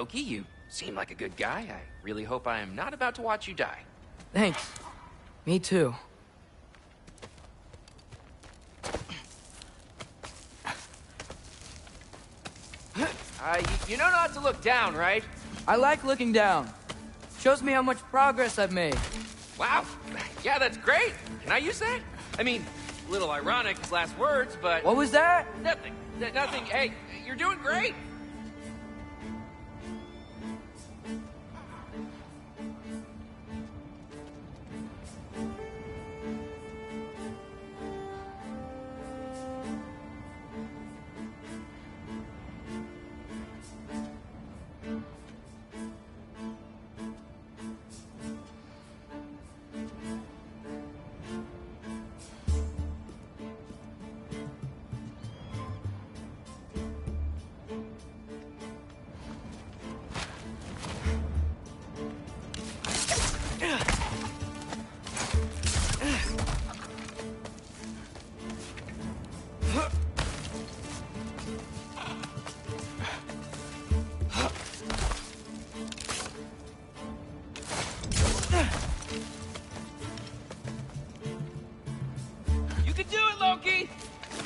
Loki. You seem like a good guy. I really hope I am not about to watch you die. Thanks. Me too. You know not to look down, right? I like looking down. Shows me how much progress I've made. Wow. Yeah, that's great. Can I use that? I mean, a little ironic, his last words, but... What was that? Nothing. Nothing. Hey, you're doing great.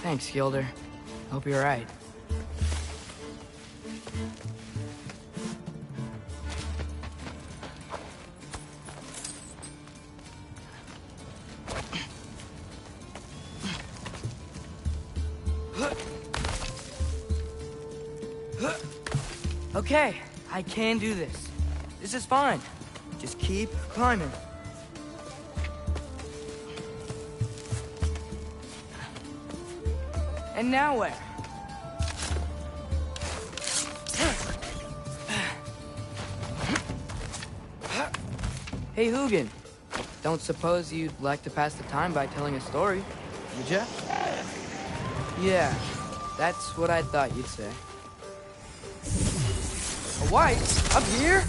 Thanks, Gilder. Hope you're right. Okay, I can do this. This is fine. Just keep climbing. And now where? Hey, Hugin. Don't suppose you'd like to pass the time by telling a story, would ya? Yeah, that's what I thought you'd say. A white? Up here?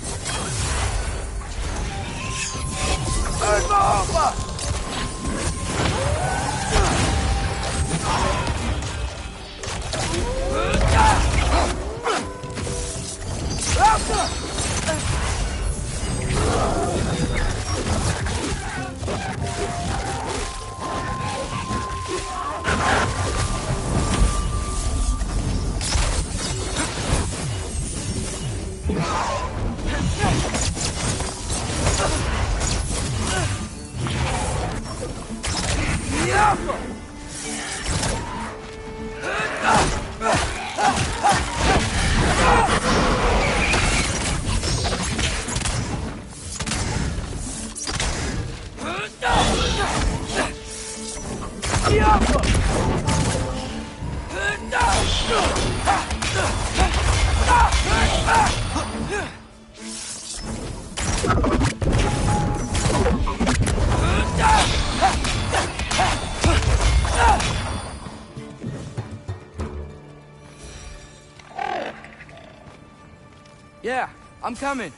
Yeah, I'm coming.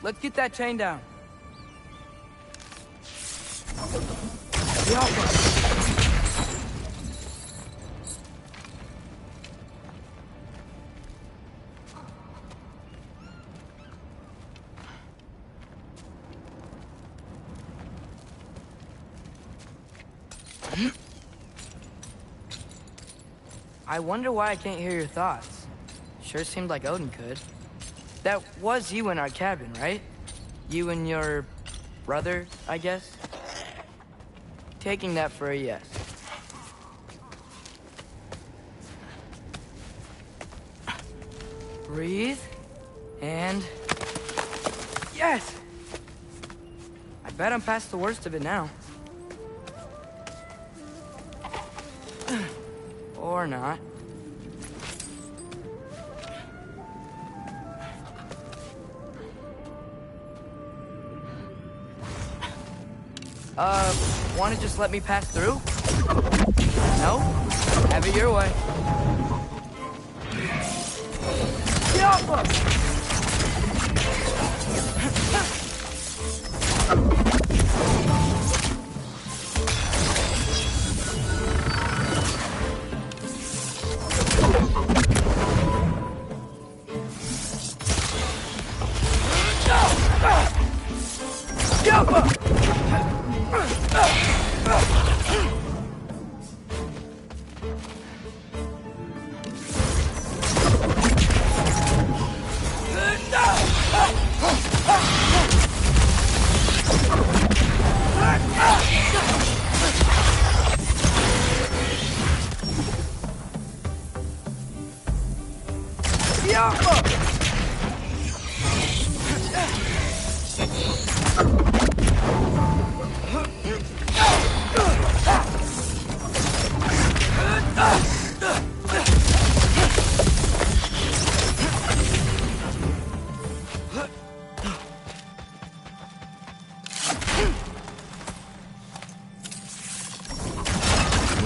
Let's get that chain down. I wonder why I can't hear your thoughts. Sure seemed like Odin could. That was you in our cabin, right? You and your brother, I guess? Taking that for a yes. Breathe, and... Yes! I bet I'm past the worst of it now. Or not. Wanna just let me pass through? No? Have it your way.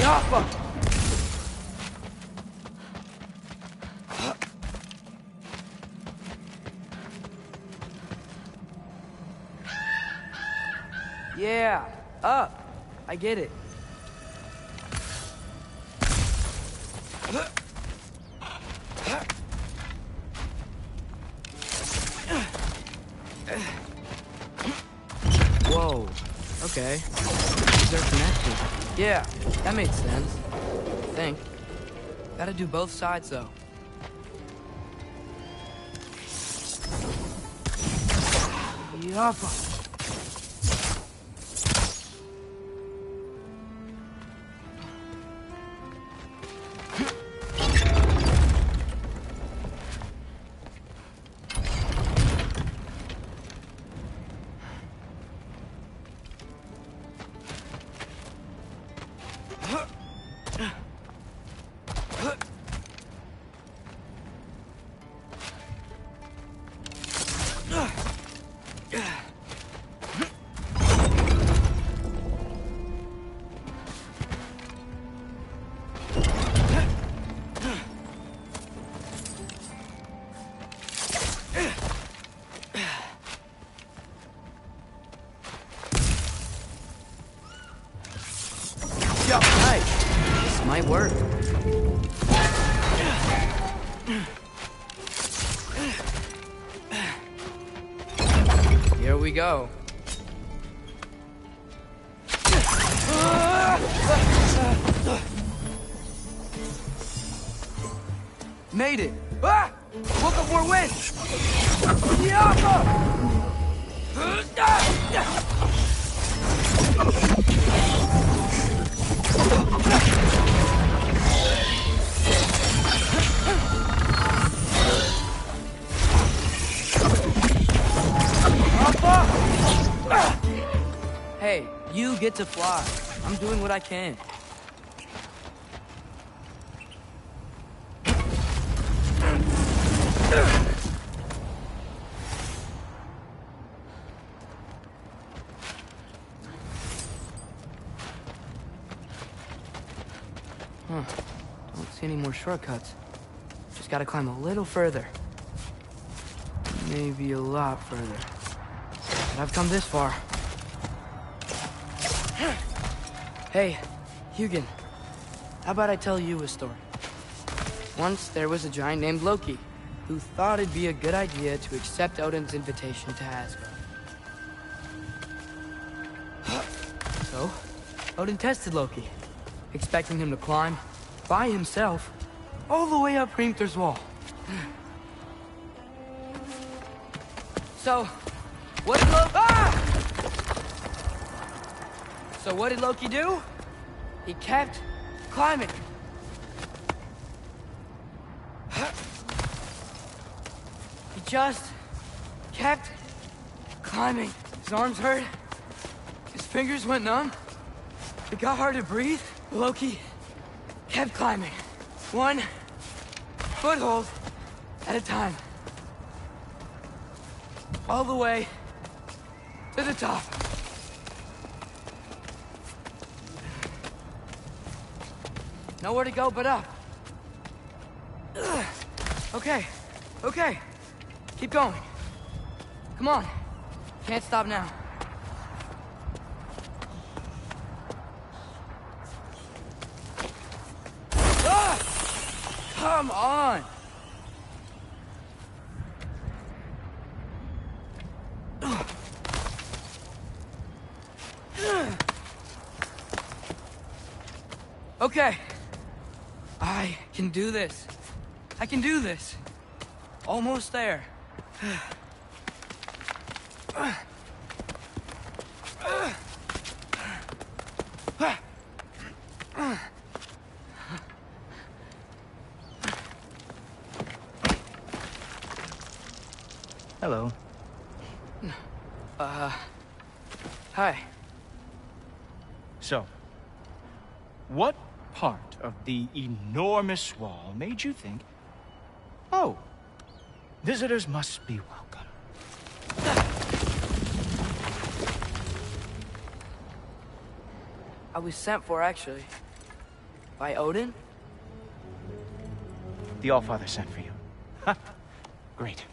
Yappa! Yeah, up. I get it. Whoa. Okay. They're connected. Yeah, that made sense. I think. Gotta do both sides, though. Yappa. Yo, nice. This might work. Here we go. Made it. Ah! Woke up more wind. Hey, you get to fly. I'm doing what I can. Huh. Don't see any more shortcuts. Just gotta climb a little further. Maybe a lot further. But I've come this far. Hey, Hugin. How about I tell you a story? Once there was a giant named Loki, who thought it'd be a good idea to accept Odin's invitation to Asgard. So, Odin tested Loki, expecting him to climb, by himself, all the way up Hrimthur's wall. So, what did Loki do? He kept climbing. He just kept climbing. His arms hurt. His fingers went numb. It got hard to breathe. Loki kept climbing. One foothold at a time. All the way to the top. Nowhere to go but up. Okay, okay. Keep going. Come on. Can't stop now. Ah! Come on! Okay. I can do this. I can do this. Almost there. Hello. Hi. So, what part of the enormous wall made you think, oh, visitors must be welcome? I was sent for, actually. By Odin? The Allfather sent for you. Ha! Great.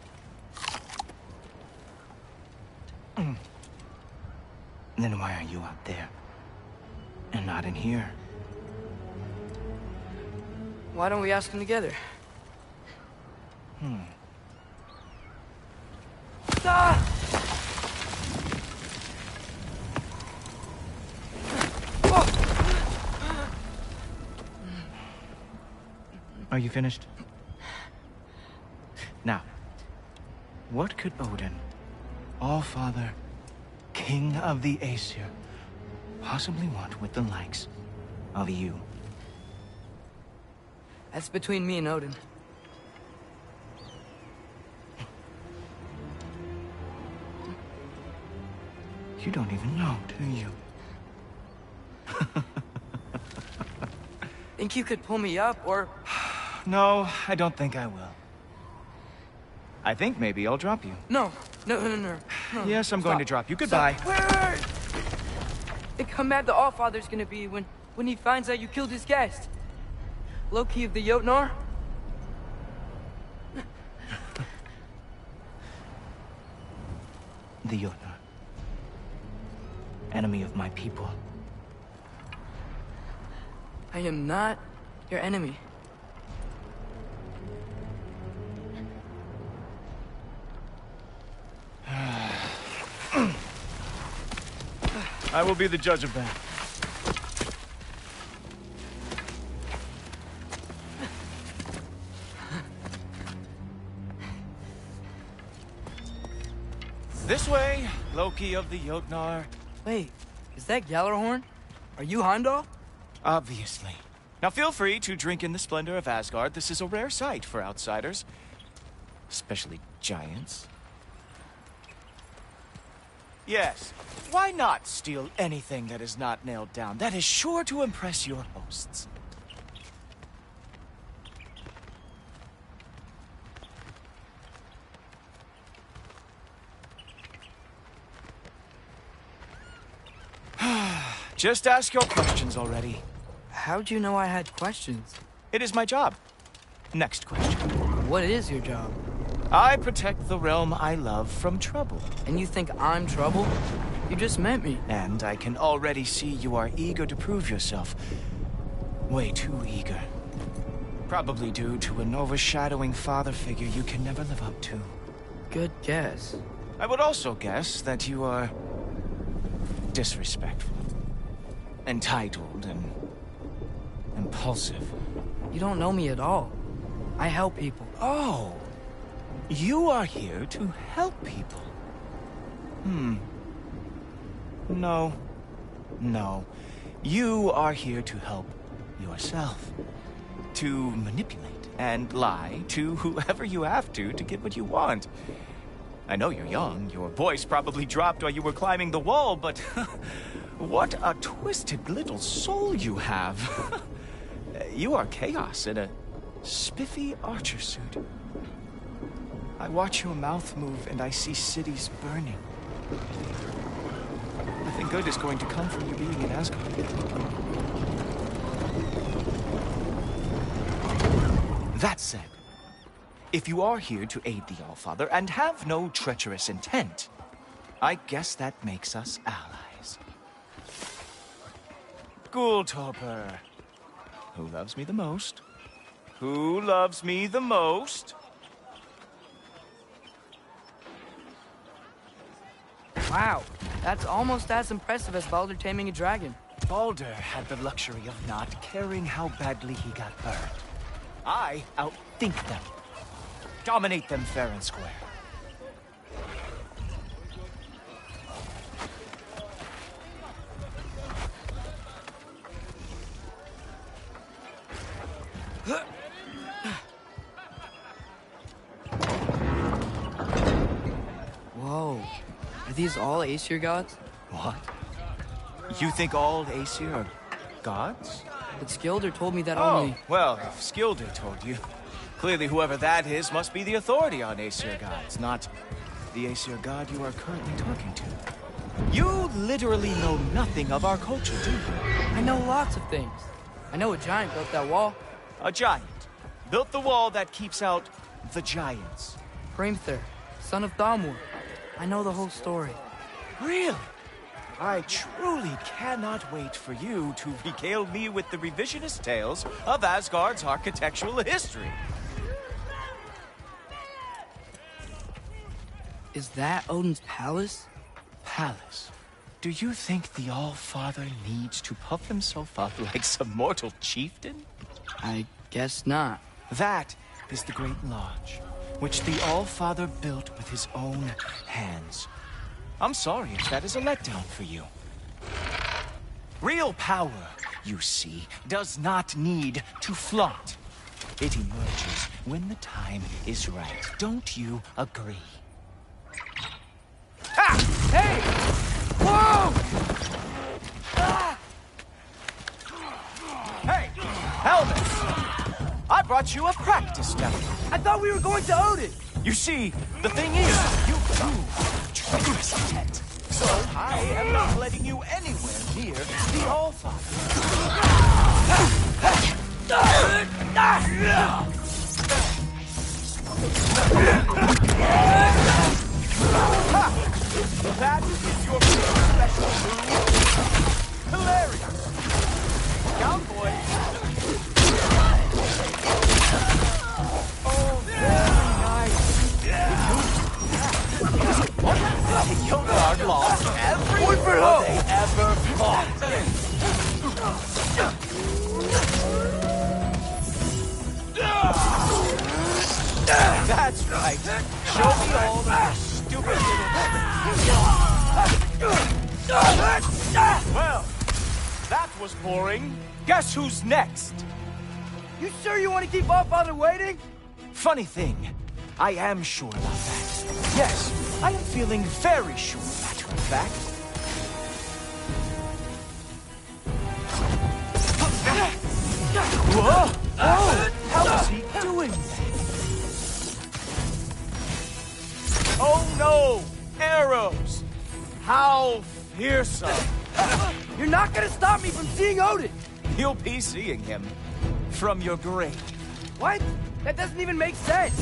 Then why are you out there? And not in here? Why don't we ask him together? Ah! Are you finished? Now, what could Odin, Allfather, King of the Aesir, possibly want with the likes of you? That's between me and Odin. You don't even know, do you? Think you could pull me up, or... No, I don't think I will. I think maybe I'll drop you. No. Yes, I'm going to drop you. Goodbye. Wait. Think how mad the Allfather's gonna be when he finds out you killed his guest. Loki of the Jotnar? The Jotnar. Enemy of my people. I am not your enemy. I will be the judge of that. This way, Loki of the Jotnar. Wait, is that Gjallarhorn? Are you Heimdall? Obviously. Now feel free to drink in the splendor of Asgard. This is a rare sight for outsiders. Especially giants. Yes, why not steal anything that is not nailed down? That is sure to impress your hosts. Just ask your questions already. How'd you know I had questions? It is my job. Next question. What is your job? I protect the realm I love from trouble. And you think I'm trouble? You just met me. And I can already see you are eager to prove yourself. Way too eager. Probably due to an overshadowing father figure you can never live up to. Good guess. I would also guess that you are disrespectful, entitled, and impulsive. You don't know me at all. I help people. Oh, you are here to help people. No. You are here to help yourself. To manipulate and lie to whoever you have to get what you want. I know you're young. Your voice probably dropped while you were climbing the wall, but what a twisted little soul you have. You are chaos in a spiffy archer suit. I watch your mouth move and I see cities burning. Nothing good is going to come from you being in Asgard. That said, if you are here to aid the Allfather and have no treacherous intent, I guess that makes us allies. Gulltoppr. Who loves me the most? Who loves me the most? Wow, that's almost as impressive as Baldur taming a dragon. Baldur had the luxury of not caring how badly he got burned. I outthink them. Dominate them fair and square. Whoa, are these all Aesir gods? What? You think all Aesir are gods? But Skilder told me that Oh, only... well, if Skilder told you. Clearly whoever that is must be the authority on Aesir gods, not the Aesir god you are currently talking to. You literally know nothing of our culture, do you? I know lots of things. I know a giant built that wall. A giant built the wall that keeps out the giants. Hrimthur, son of Thamur. I know the whole story. Really? I truly cannot wait for you to regale me with the revisionist tales of Asgard's architectural history. Is that Odin's palace? Palace? Do you think the All-Father needs to puff himself up like some mortal chieftain? I guess not. That is the Great Lodge, which the All-Father built with his own hands. I'm sorry if that is a letdown for you. Real power, you see, does not need to flaunt. It emerges when the time is right. Don't you agree? Ha! Hey! Whoa! Hey, Helmet! I brought you a practice now. I thought we were going to Odin! You see, the thing is, you do trust it. So I am not letting you anywhere near the All-Father. That is your special move. Hilarious. Down, boy. Oh, very nice. Yonard lost every war they ever fought. That's right. Show me all that stupid little... Well, that was boring. Guess who's next? You sure you want to keep All-Father waiting? Funny thing, I am sure about that. Yes, I am feeling very sure, matter of fact. Whoa! Oh, how is he doing that? Oh no! Arrows! How fearsome! You're not gonna stop me from seeing Odin! You'll be seeing him from your grave. What? That doesn't even make sense!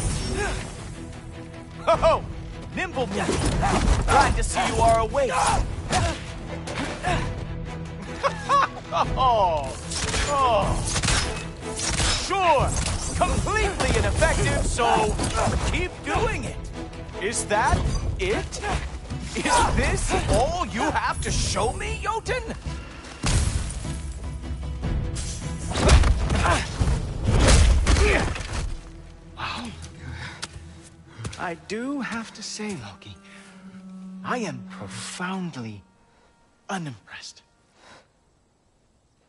Ho-ho! Nimble me! Glad to see you are awake! Oh! Sure! Completely ineffective, so keep doing it! Is that it? Is this all you have to show me, Jotun? Wow. I do have to say, Loki, I am profoundly unimpressed.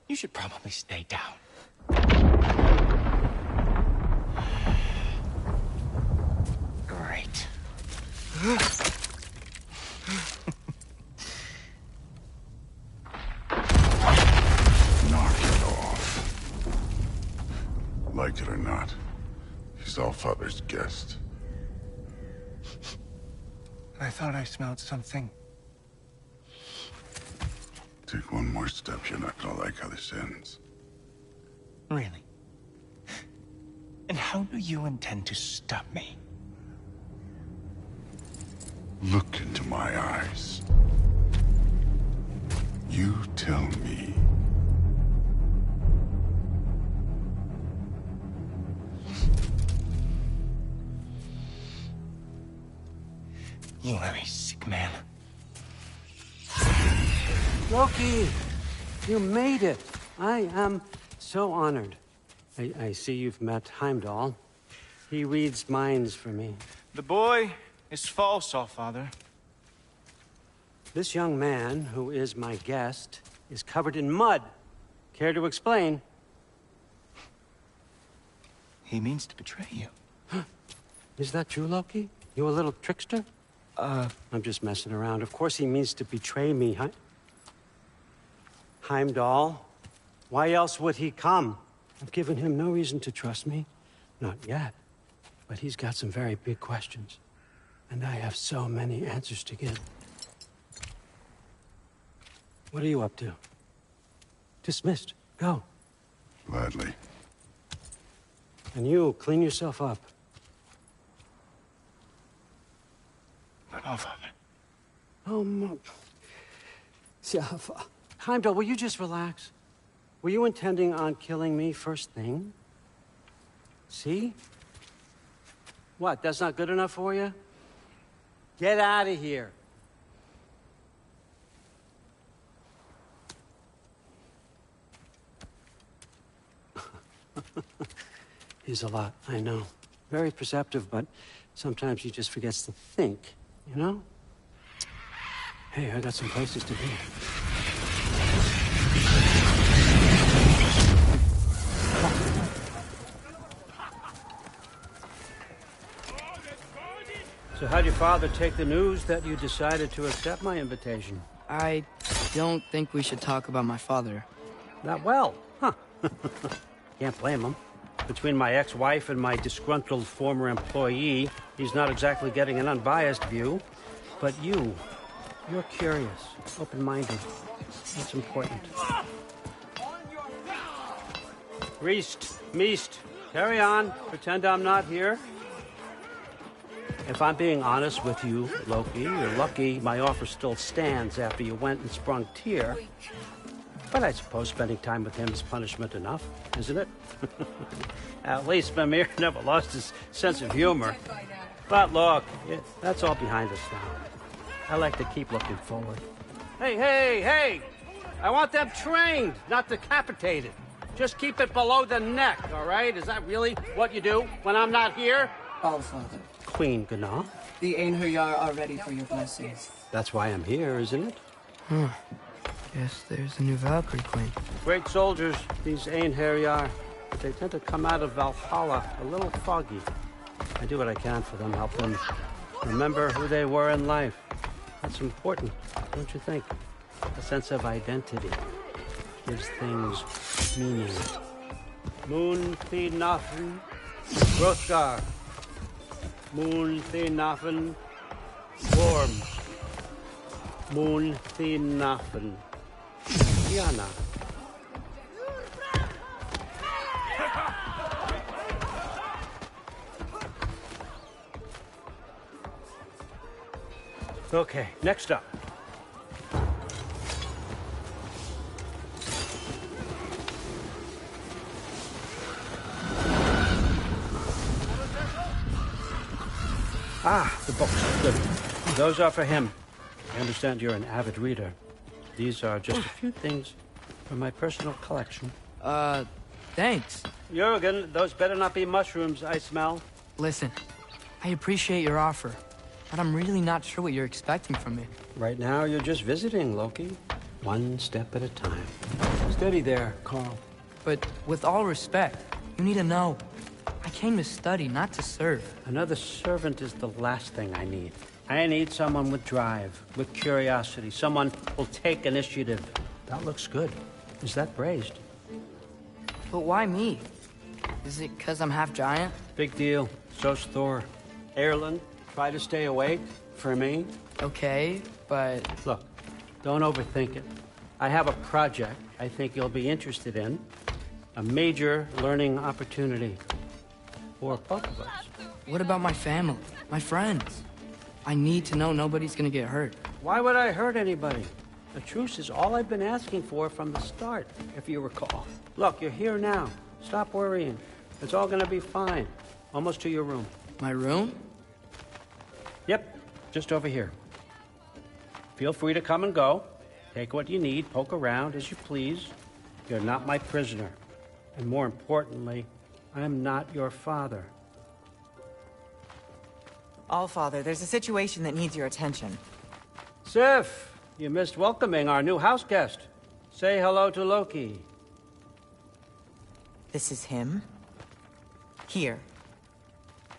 You should probably stay down. Great. Knock it off. Like it or not, he's All-Father's guest. I thought I smelled something. Take one more step, you're not gonna like how this ends. Really? And how do you intend to stop me? Look into my eyes. You tell me. You are a sick man. Loki, you made it. I am so honored. I see you've met Heimdall. He reads minds for me. The boy is false, All-Father. This young man, who is my guest, is covered in mud. Care to explain? He means to betray you. Is that true, Loki? You a little trickster? I'm just messing around. Of course he means to betray me, Heimdall? Why else would he come? I've given him no reason to trust me. Not yet. But he's got some very big questions. And I have so many answers to give. What are you up to? Dismissed. Go. Gladly. And you, clean yourself up. No, Father. Oh, yeah, Heimdall, will you just relax? Were you intending on killing me first thing? See? What, that's not good enough for you? Get out of here. He's a lot, I know. Very perceptive, but sometimes he just forgets to think, you know? Hey, I got some places to be. So how'd your father take the news that you decided to accept my invitation? I don't think we should talk about my father. Not well, huh? Can't blame him. Between my ex-wife and my disgruntled former employee, he's not exactly getting an unbiased view. But you're curious, open-minded. That's important. Meest, carry on. Pretend I'm not here. If I'm being honest with you, Loki, you're lucky my offer still stands after you went and sprung Tyr. But I suppose spending time with him is punishment enough, isn't it? At least Mimir never lost his sense of humor. But look, that's all behind us now. I like to keep looking forward. Hey! I want them trained, not decapitated. Just keep it below the neck, all right? Is that really what you do when I'm not here? Allfather, Queen Gná. the Einherjar are ready for your blessings. That's why I'm here, isn't it? Guess there's a new Valkyrie Queen. Great soldiers, these Einherjar. But they tend to come out of Valhalla a little foggy. I do what I can for them, help them remember who they were in life. That's important, don't you think? A sense of identity gives things meaning. Moon Thinafen, Hrothgar. Moon Thinafen, Worm. Moon Thinafen, Diana. Okay, next up. Ah, the books. Good. Those are for him. I understand you're an avid reader. These are just a few things from my personal collection. Thanks. Jurgen, those better not be mushrooms I smell. Listen, I appreciate your offer, but I'm really not sure what you're expecting from me. Right now, you're just visiting, Loki. One step at a time. Steady there, Carl. But with all respect, you need to know, I came to study, not to serve. Another servant is the last thing I need. I need someone with drive, with curiosity, someone who'll take initiative. That looks good. Is that braised? But why me? Is it because I'm half giant? Big deal. So's Thor. Erland, try to stay awake for me. Okay, but... Look, don't overthink it. I have a project I think you'll be interested in. A major learning opportunity. For both of us. What about my family? My friends? I need to know nobody's gonna get hurt. Why would I hurt anybody? A truce is all I've been asking for from the start, if you recall. Look, you're here now. Stop worrying. It's all gonna be fine. Almost to your room. My room? Yep, just over here. Feel free to come and go. Take what you need, poke around as you please. You're not my prisoner. And more importantly, I'm not your father. Allfather, there's a situation that needs your attention. Sif, you missed welcoming our new house guest. Say hello to Loki. This is him. Here.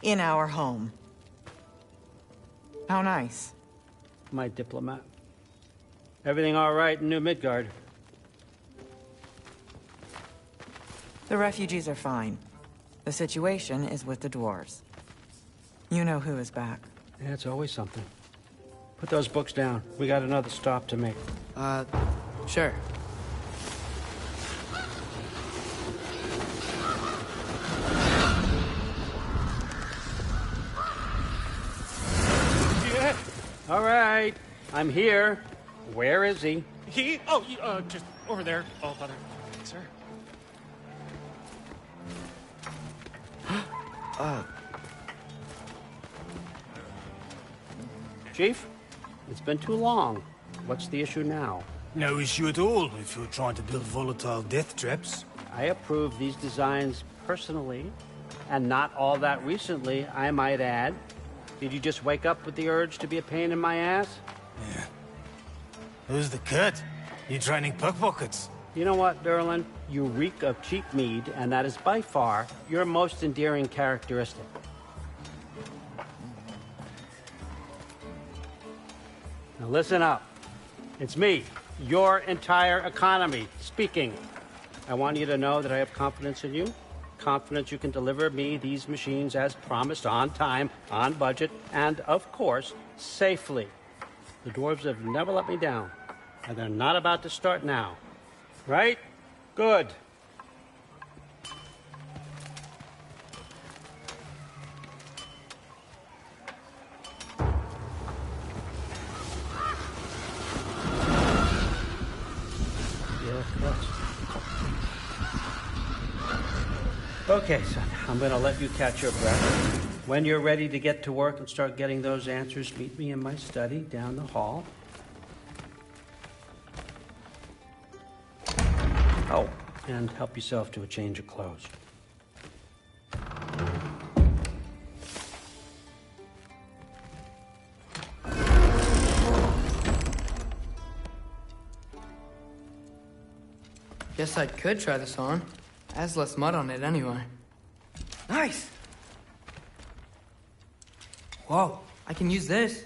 In our home. How nice. My diplomat. Everything all right in New Midgard? The refugees are fine. The situation is with the dwarves. You know who is back. Yeah, it's always something. Put those books down. We got another stop to make. Sure. All right, I'm here. Where is he? He? Oh, just over there. Oh, Father. Sir. Chief, it's been too long. What's the issue now? No issue at all if you're trying to build volatile death traps. I approve these designs personally, and not all that recently, I might add. Did you just wake up with the urge to be a pain in my ass? Yeah. Who's the cut? You training pickpockets? You know what, Derlin? You reek of cheap mead, and that is by far your most endearing characteristic. Now listen up. It's me, your entire economy, speaking. I want you to know that I have confidence in you. Confidence you can deliver me these machines as promised, on time, on budget, and, of course, safely. The dwarves have never let me down, and they're not about to start now. Right? Good. Okay, son, I'm gonna let you catch your breath. When you're ready to get to work and start getting those answers, meet me in my study down the hall. Oh, and help yourself to a change of clothes. Guess I could try this on. Has less mud on it anyway. Nice! Whoa, I can use this.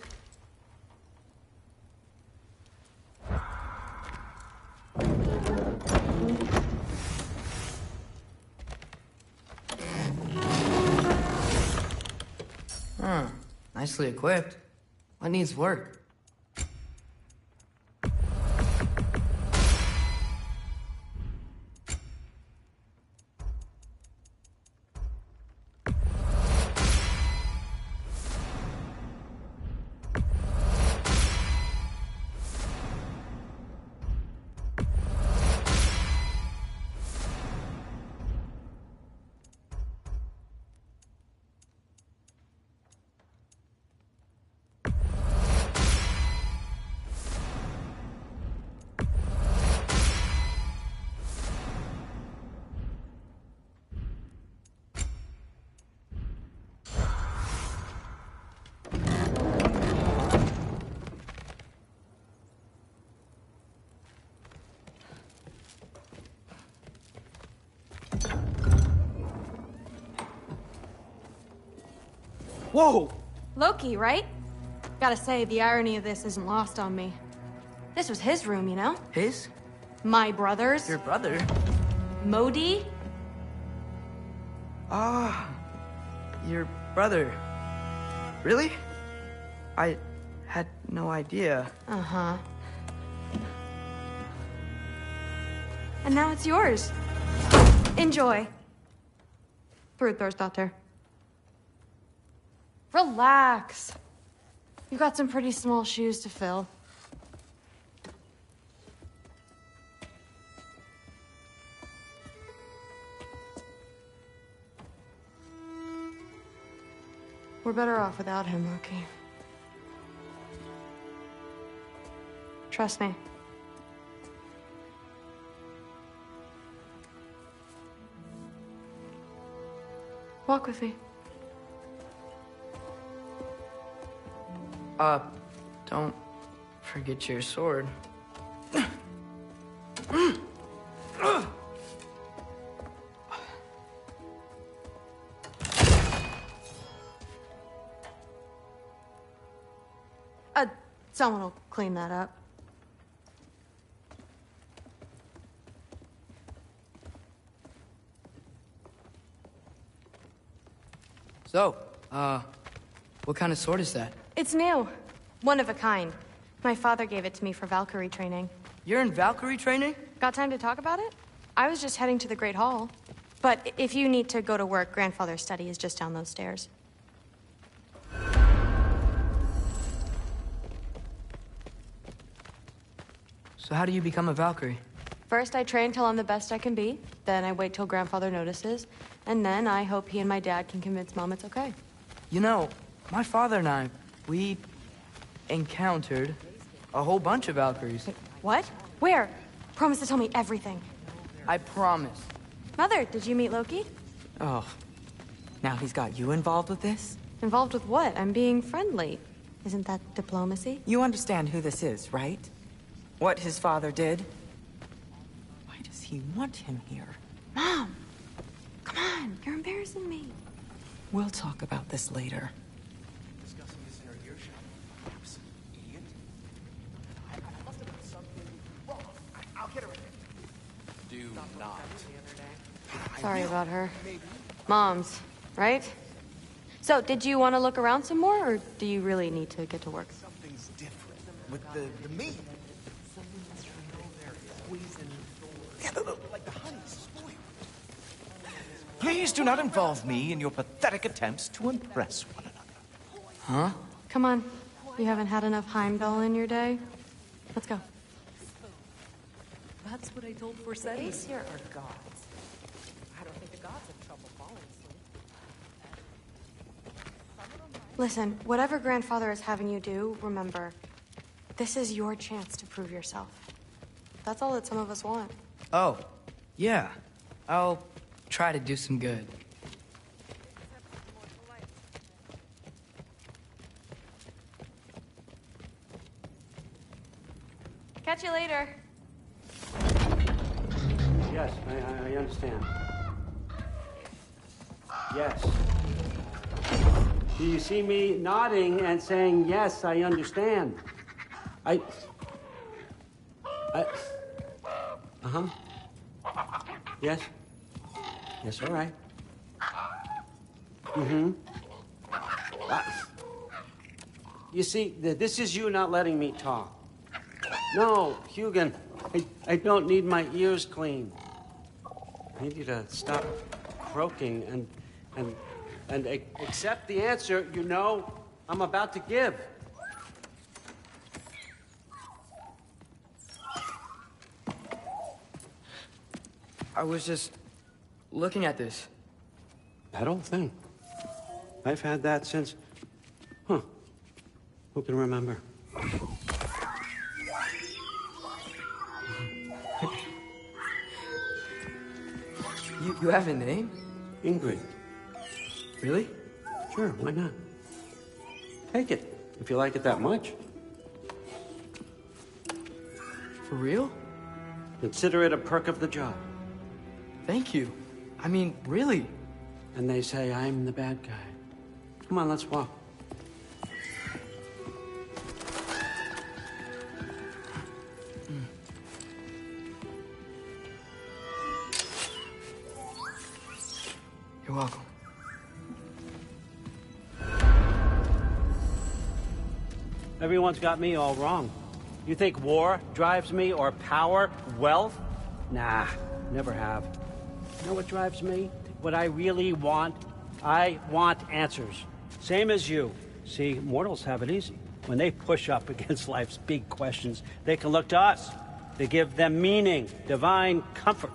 Nicely equipped. What needs work? Whoa! Loki, right? Gotta say, the irony of this isn't lost on me. This was his room, you know? His? My brother's. Your brother? Modi? Ah, your brother. Really? I had no idea. Uh-huh. And now it's yours. Enjoy. Brudthor's Relax. You got some pretty small shoes to fill. We're better off without him, Loki. Trust me. Walk with me. Don't forget your sword. Someone will clean that up. So, what kind of sword is that? It's new. One of a kind. My father gave it to me for Valkyrie training. You're in Valkyrie training? Got time to talk about it? I was just heading to the Great Hall. But if you need to go to work, Grandfather's study is just down those stairs. So how do you become a Valkyrie? First, I train till I'm the best I can be. Then I wait till Grandfather notices. And then I hope he and my dad can convince Mom it's okay. You know, my father and I, we encountered a whole bunch of Valkyries. What? Where? Promise to tell me everything. I promise. Mother, did you meet Loki? Oh, now he's got you involved with this? Involved with what? I'm being friendly. Isn't that diplomacy? You understand who this is, right? What his father did? Why does he want him here? Mom! Come on, you're embarrassing me. We'll talk about this later. Discussing this in our earshot. Absolute idiot. I must have done something wrong. I'll get her in there. Do not. Sorry about her. Mom's, right? So, did you want to look around some more, or do you really need to get to work? Something's different with the meat. Yeah, like the honey's spoiled. Please do not involve me in your pathetic attempts to impress one another. Huh? Come on. You haven't had enough Heimdall in your day? Let's go. That's what I told Forseti. These here are gods. I don't think the gods have trouble falling asleep. Listen, whatever Grandfather is having you do, remember, this is your chance to prove yourself. That's all that some of us want. Oh, yeah. I'll try to do some good. Catch you later. Yes, I understand. Yes. Do you see me nodding and saying, yes, I understand? Uh-huh. Yes? Yes, all right. Mm-hmm. You see, this is you not letting me talk. No, Hugin, I don't need my ears cleaned. I need you to stop croaking and accept the answer you know I'm about to give. I was just looking at this. That old thing. I've had that since... Huh. Who can remember? You have a name? Ingrid. Really? Sure, why not? Take it, if you like it that much. For real? Consider it a perk of the job. Thank you. I mean, really. And they say I'm the bad guy. Come on, let's walk. You're welcome. Everyone's got me all wrong. You think war drives me, or power, wealth? Nah, never have. You know what drives me? What I really want? I want answers. Same as you. See, mortals have it easy. When they push up against life's big questions, they can look to us. They give them meaning, divine comfort.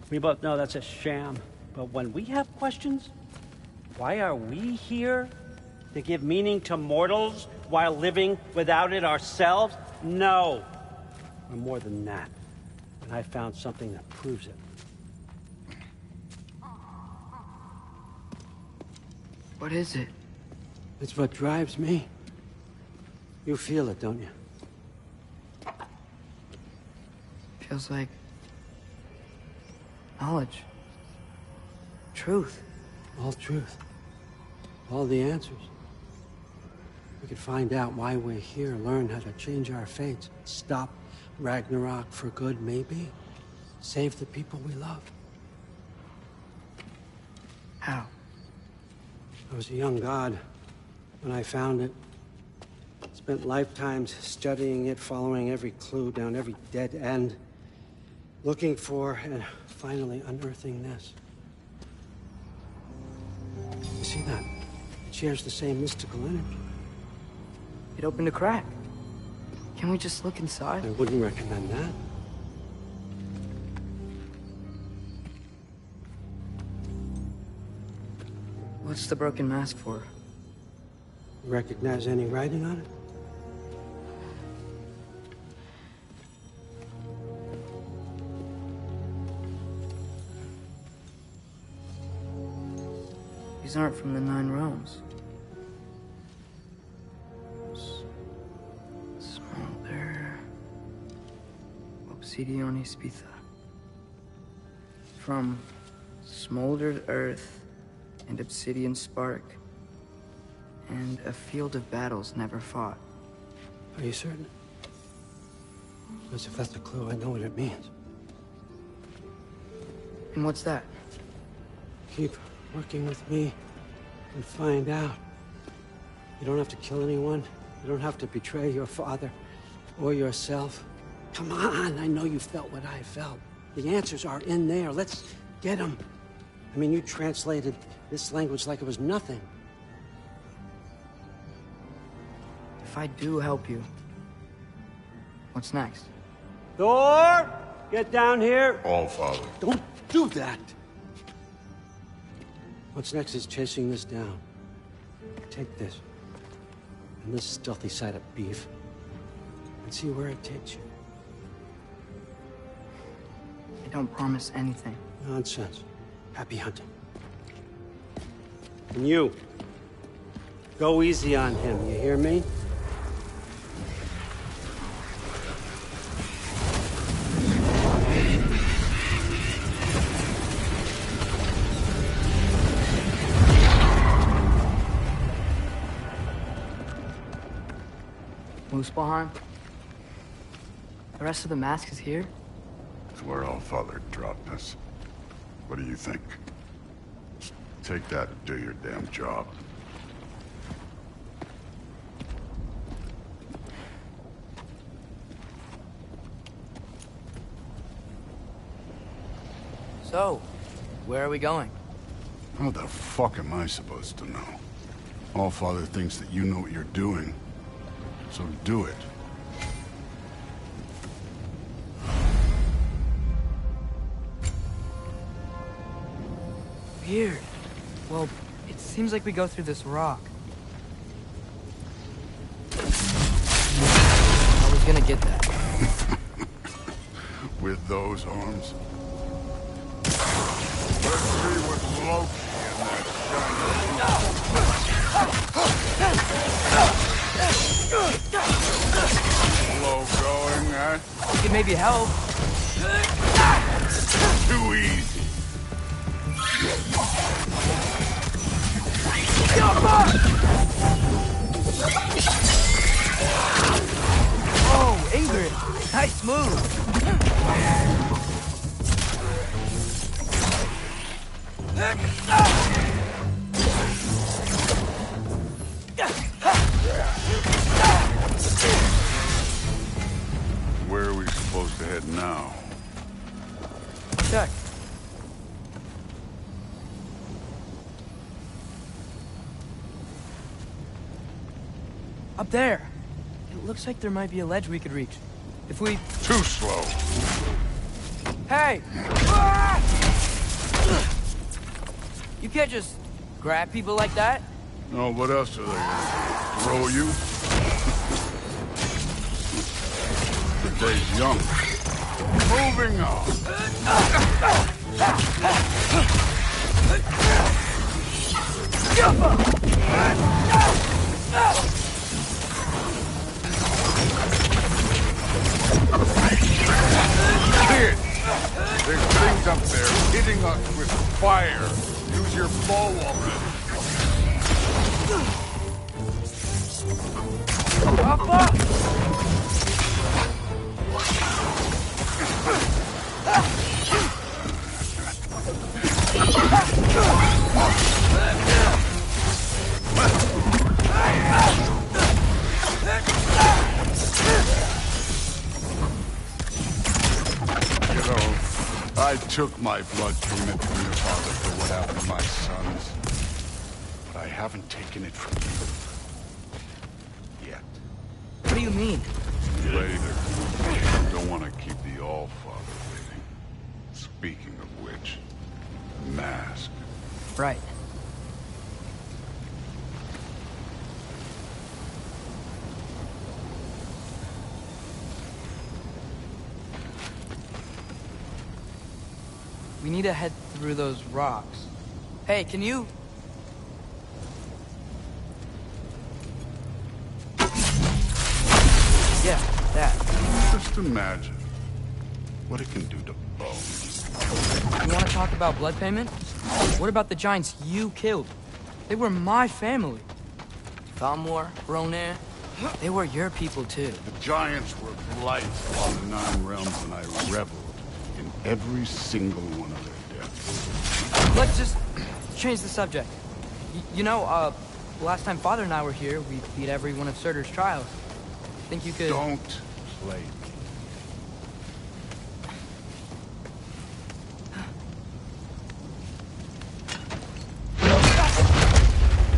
We both know that's a sham. But when we have questions, why are we here? To give meaning to mortals while living without it ourselves? No. We're more than that. And I found something that proves it. What is it? It's what drives me. You feel it, don't you? Feels like knowledge. Truth. All truth. All the answers. We could find out why we're here, learn how to change our fates, stop Ragnarok for good, maybe. Save the people we love. How? I was a young god when I found it. Spent lifetimes studying it, following every clue down every dead end, looking for and finally unearthing this. You see that? It shares the same mystical energy. It opened a crack. Can we just look inside? I wouldn't recommend that. What's the broken mask for? Recognize any writing on it? These aren't from the Nine Realms. Smolder. Obsidione Spitha. From smoldered earth and obsidian spark, and a field of battles never fought. Are you certain? Because if that's a clue, I know what it means. And what's that? Keep working with me and find out. You don't have to kill anyone. You don't have to betray your father or yourself. Come on, I know you felt what I felt. The answers are in there. Let's get them. I mean, you translated this language like it was nothing. If I do help you, what's next? Thor! Get down here! Allfather. Don't do that! What's next is chasing this down. Take this, and this stealthy side of beef, and see where it takes you. I don't promise anything. Nonsense. Happy hunting. And you, go easy on him, you hear me? Muspelheim? The rest of the mask is here? It's where Allfather dropped us. What do you think? Take that and do your damn job. So, where are we going? How the fuck am I supposed to know? Allfather thinks that you know what you're doing, so do it. Weird. Well, it seems like we go through this rock. I was gonna get that. With those arms? Let's see what's Loki in that shiny. Slow going, huh? You can maybe help. Too easy. Oh, Ingrid! Nice move! Where are we supposed to head now? Check. Up there. It looks like there might be a ledge we could reach. If we... Too slow. Hey! You can't just grab people like that. No, what else are they gonna throw you? The day's young. Moving on. Kid, there's things up there hitting us with fire. Use your bow already. I took my blood payment from your father for what happened to my sons. But I haven't taken it from you. Yet. What do you mean? later. Don't want to keep the Allfather waiting. Speaking of which, the mask. Right. We need to head through those rocks. Hey, can you... Yeah, that. Just imagine what it can do to bones. You want to talk about blood payment? What about the giants you killed? They were my family. Thamur, Ronan, they were your people too. The giants were blight on the Nine Realms, and I reveled in every single one of their deaths. Let's just change the subject. You know, last time Father and I were here, we beat every one of Surtur's trials. Think you could... Don't play me.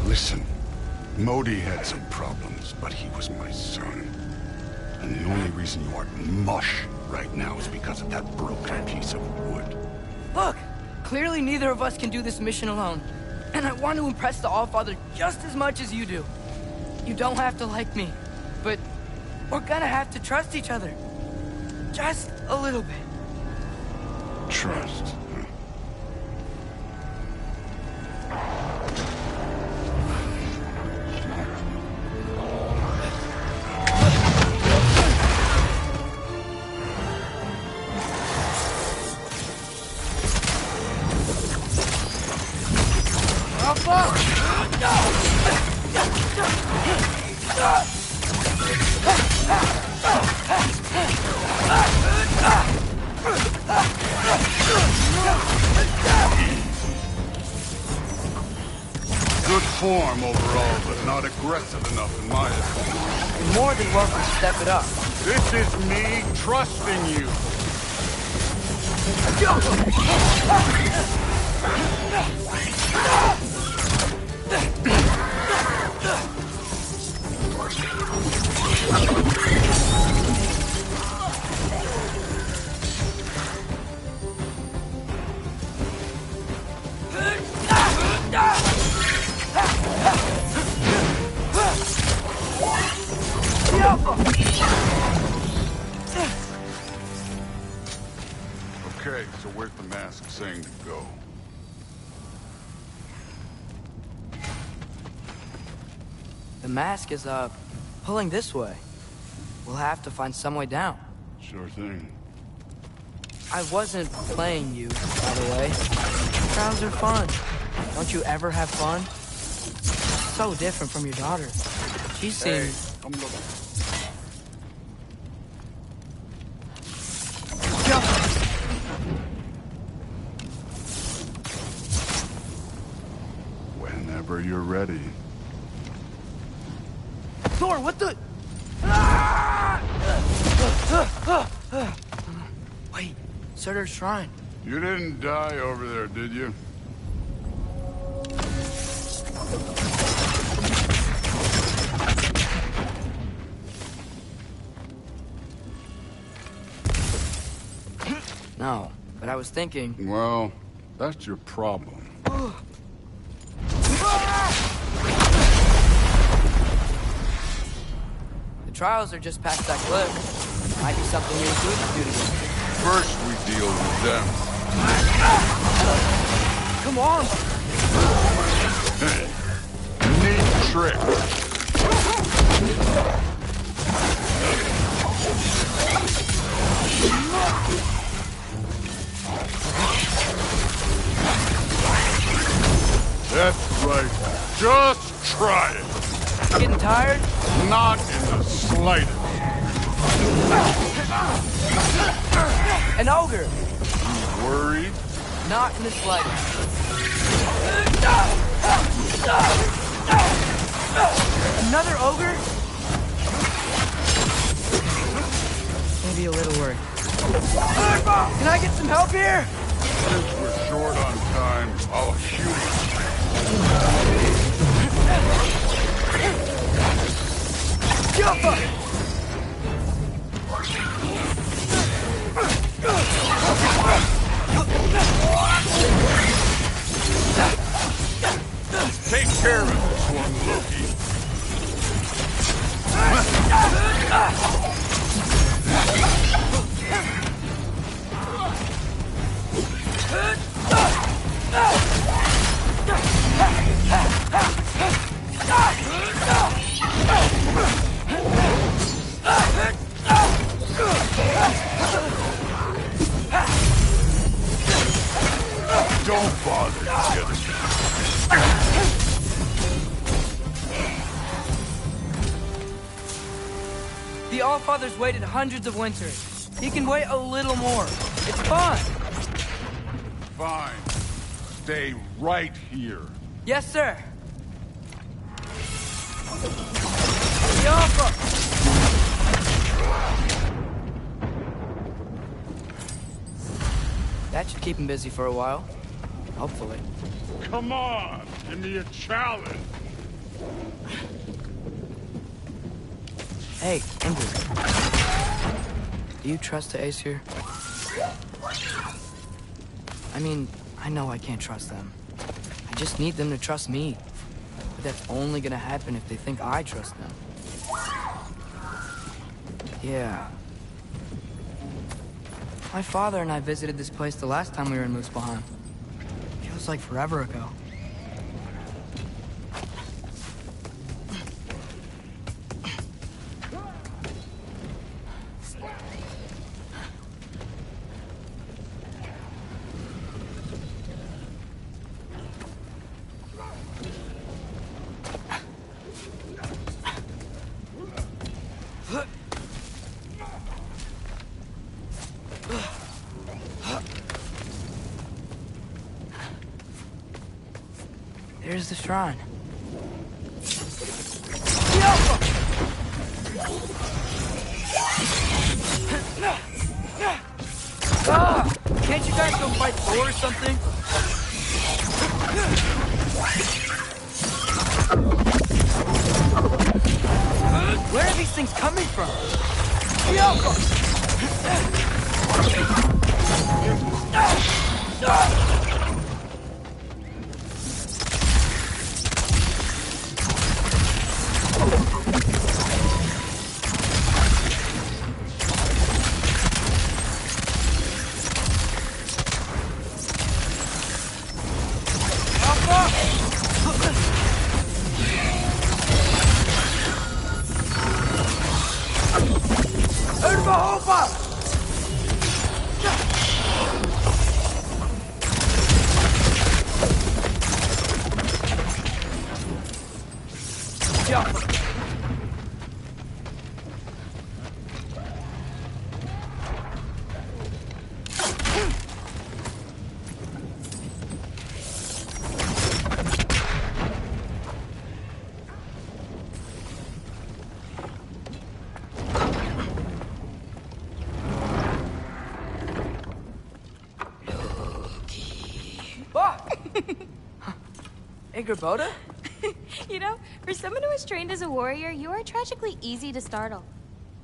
Listen, Modi had some problems, but he was my son. And the only reason you aren't mush right now is because of that broken piece of wood. Look! Clearly neither of us can do this mission alone. And I want to impress the Allfather just as much as you do. You don't have to like me, but we're gonna have to trust each other. Just a little bit. Trust. Huh? Good form overall, but not aggressive enough in my opinion. You're more than welcome to step it up. This is me trusting you. Okay, so where's the mask saying to go? The mask is, pulling this way. We'll have to find some way down. Sure thing. I wasn't playing you, by the way. Trials are fun. Don't you ever have fun? So different from your daughter. She seems... Hey, come look. Whenever you're ready. Thor, what the... Wait, Surtur's shrine. You didn't die over there, did you? No, but I was thinking... Well, that's your problem. The trials are just past that cliff. Might be something you and Good can do together. First, we deal with them. Come on! Neat trick. That's right. Just try it. Getting tired? Not in the slightest. An ogre! You worried? Not in the slightest. Another ogre? Maybe a little worried. Can I get some help here? Since we're short on time, I'll shoot. Don't bother killing me. The Allfather's waited hundreds of winters. He can wait a little more. It's fine. Fine. Stay right here. Yes, sir. The Alpha! That should keep him busy for a while. Hopefully. Come on, give me a challenge. Hey, Ingrid. Do you trust the Aesir? I mean, I know I can't trust them. I just need them to trust me. But that's only gonna happen if they think I trust them. Yeah. My father and I visited this place the last time we were in Muspelheim. Feels like forever ago. There's the shrine. Can't you guys go fight Thor or something? Where are these things coming from? Angrboda? You know, for someone who was trained as a warrior, you are tragically easy to startle.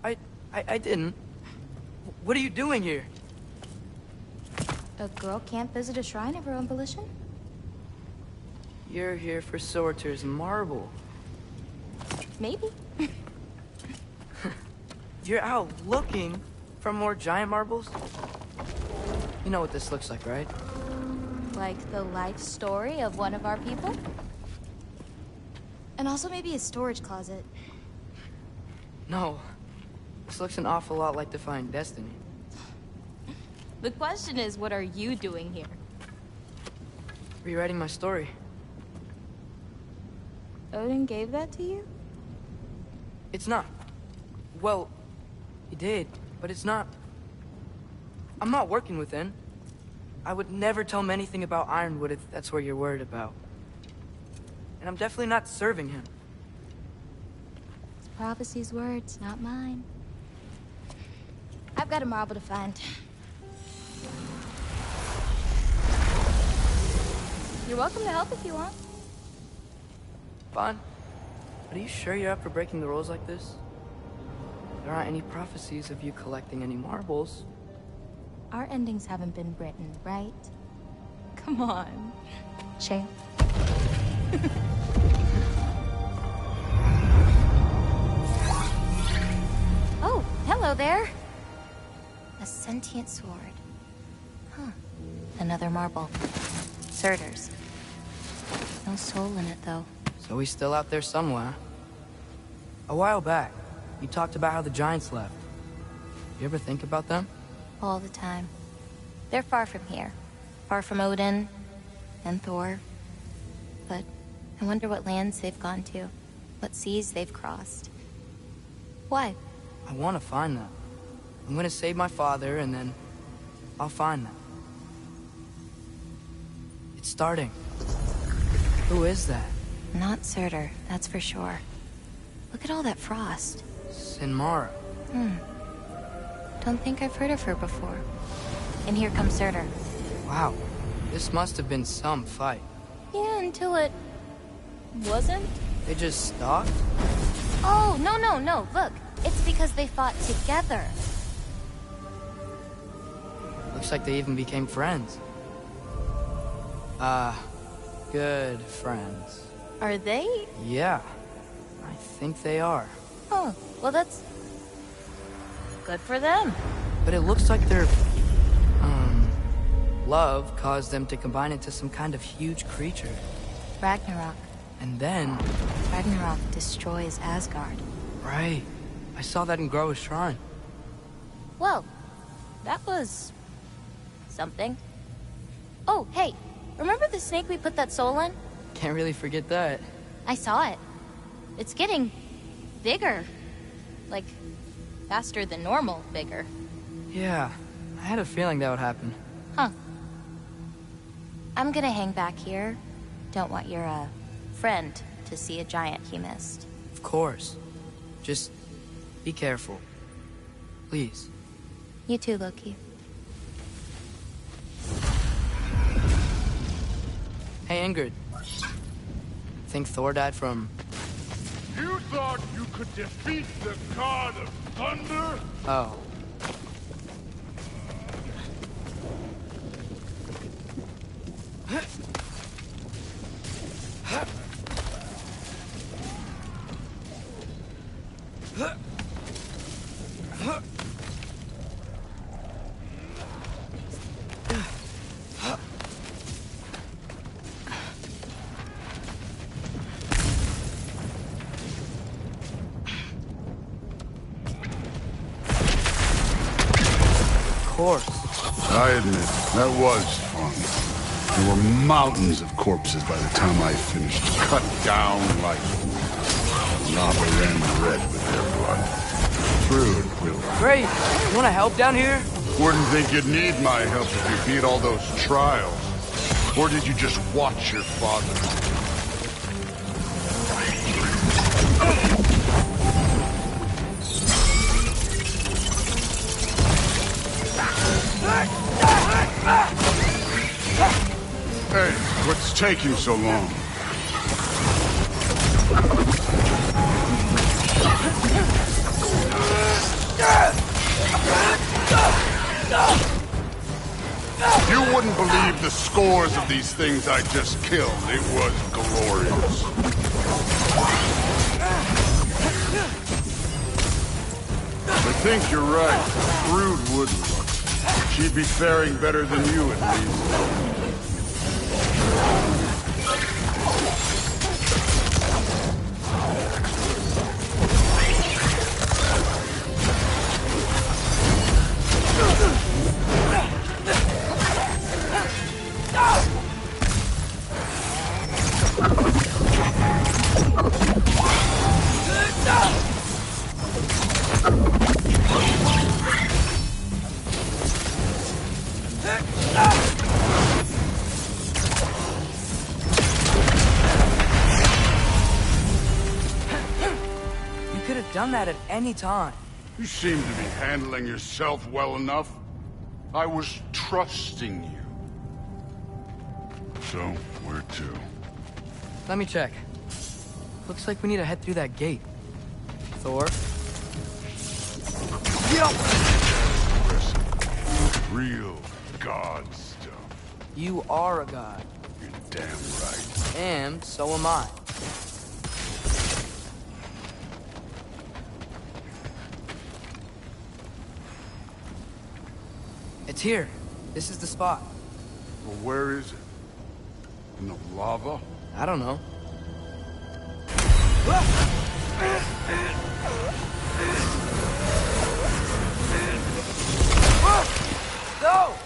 I didn't. What are you doing here? A girl can't visit a shrine of her own volition? You're here for Surtur's marble. Maybe. You're out looking for more giant marbles? You know what this looks like, right? Like the life story of one of our people? And also maybe a storage closet. No. This looks an awful lot like Defying Destiny. The question is, what are you doing here? Rewriting my story. Odin gave that to you? It's not. Well, he did, but it's not. I'm not working within. I would never tell him anything about Ironwood if that's what you're worried about. And I'm definitely not serving him. It's prophecy's words, not mine. I've got a marble to find. You're welcome to help if you want. Fine. But are you sure you're up for breaking the rules like this? There aren't any prophecies of you collecting any marbles. Our endings haven't been written, right? Come on, champ. Oh, hello there. A sentient sword. Huh. Another marble. Surtur's. No soul in it, though. So he's still out there somewhere. A while back, you talked about how the Giants left. You ever think about them? All the time. They're far from here. Far from Odin, and Thor. But I wonder what lands they've gone to, what seas they've crossed. Why? I want to find them. I'm gonna save my father, and then I'll find them. It's starting. Who is that? Not Surtur, that's for sure. Look at all that frost. Sinmara. Don't think I've heard of her before. And here comes Surtur. Wow. This must have been some fight. Yeah, until it... wasn't? They just stopped? Oh, no. Look, it's because they fought together. Looks like they even became friends. Good friends. Are they? Yeah, I think they are. Oh, well that's... good for them. But it looks like their, love caused them to combine into some kind of huge creature. Ragnarok. And then... Ragnarok destroys Asgard. Right. I saw that in Groa's shrine. Well, that was... something. Oh, hey, remember the snake we put that soul in? Can't really forget that. I saw it. It's getting... bigger. Like, faster than normal bigger. Yeah, I had a feeling that would happen. Huh. I'm gonna hang back here. Don't want your, friend to see a giant he missed. Of course. Just be careful. Please. You too, Loki. Hey, Ingrid. Think Thor died from... You thought you could defeat the god of thunder? Oh. I admit, that was fun. There were mountains of corpses by the time I finished. Cut down like lava ran red with their blood. True, Quill. Great! You wanna help down here? Wouldn't think you'd need my help if you beat all those trials. Or did you just watch your father? Hey, what's taking so long? You wouldn't believe the scores of these things I just killed. It was glorious. I think you're right. Brood would look. She'd be faring better than you, at least. Done that at any time. You seem to be handling yourself well enough. I was trusting you. So, where to? Let me check. Looks like we need to head through that gate. Thor? Listen, real god stuff. You are a god. You're damn right. And so am I. It's here. This is the spot. Well, where is it? In the lava? I don't know. No!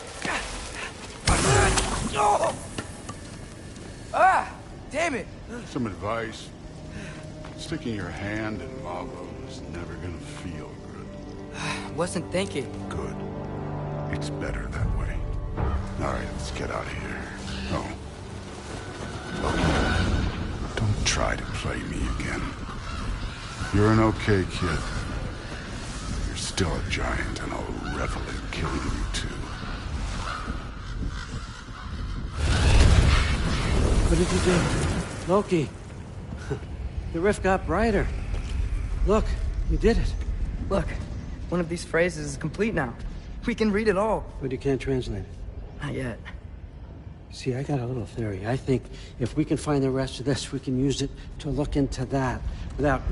some advice? Sticking your hand in lava is never gonna feel good. Wasn't thinking. Good. It's better that way. All right, let's get out of here. Oh. Look, don't try to play me again. You're an okay kid. You're still a giant, and I'll revel in killing you too. What did you do? Loki. The rift got brighter. Look, you did it. Look, one of these phrases is complete now. We can read it all. But you can't translate it. Not yet. See, I got a little theory. I think if we can find the rest of this, we can use it to look into that without,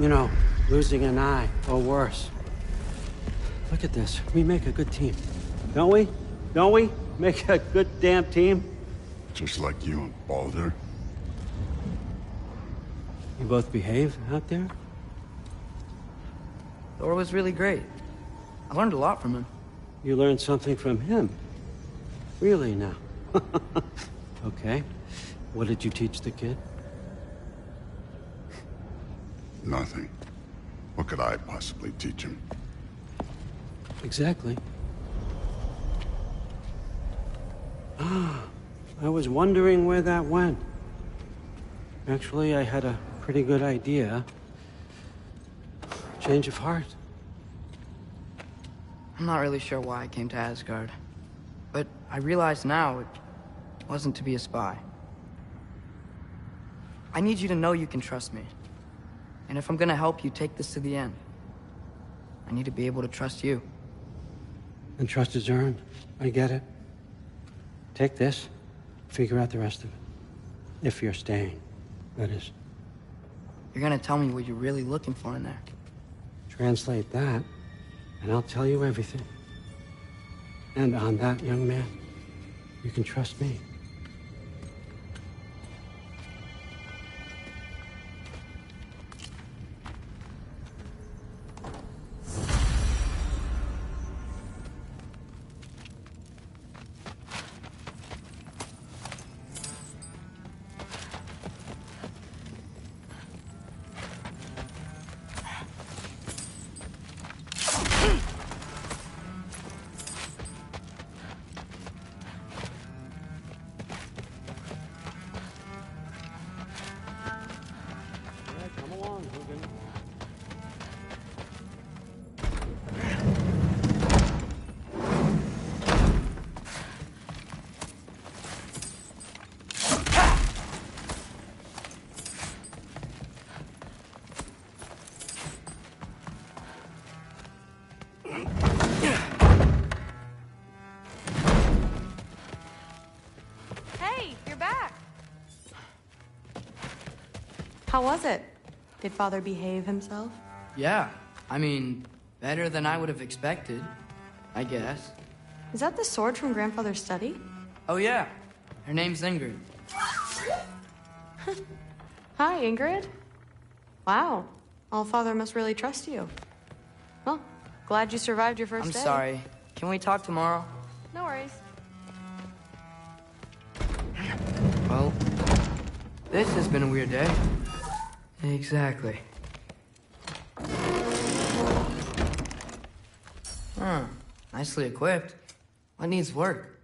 losing an eye or worse. Look at this. We make a good team. Don't we? Don't we? Make a good damn team? Just like you and Baldur. You both behave out there? Thor was really great. I learned a lot from him. You learned something from him? Really now? Okay. What did you teach the kid? Nothing. What could I possibly teach him? Exactly. I was wondering where that went. Actually, I had a pretty good idea. Change of heart. I'm not really sure why I came to Asgard. But I realize now it wasn't to be a spy. I need you to know you can trust me. And if I'm gonna help you take this to the end, I need to be able to trust you. And trust is earned. I get it. Take this. Figure out the rest of it. If you're staying, that is. You're gonna tell me what you're really looking for in there. Translate that, and I'll tell you everything. And on that, young man, you can trust me. How was it? Did Father behave himself? Yeah, I mean, better than I would have expected, I guess. Is that the sword from Grandfather's study? Oh yeah, her name's Ingrid. Hi, Ingrid. Wow, Allfather must really trust you. Well, glad you survived your 1st I'm day. sorry. Can we talk tomorrow? No worries. Well, this has been a weird day. Exactly. Huh. Nicely equipped. What needs work?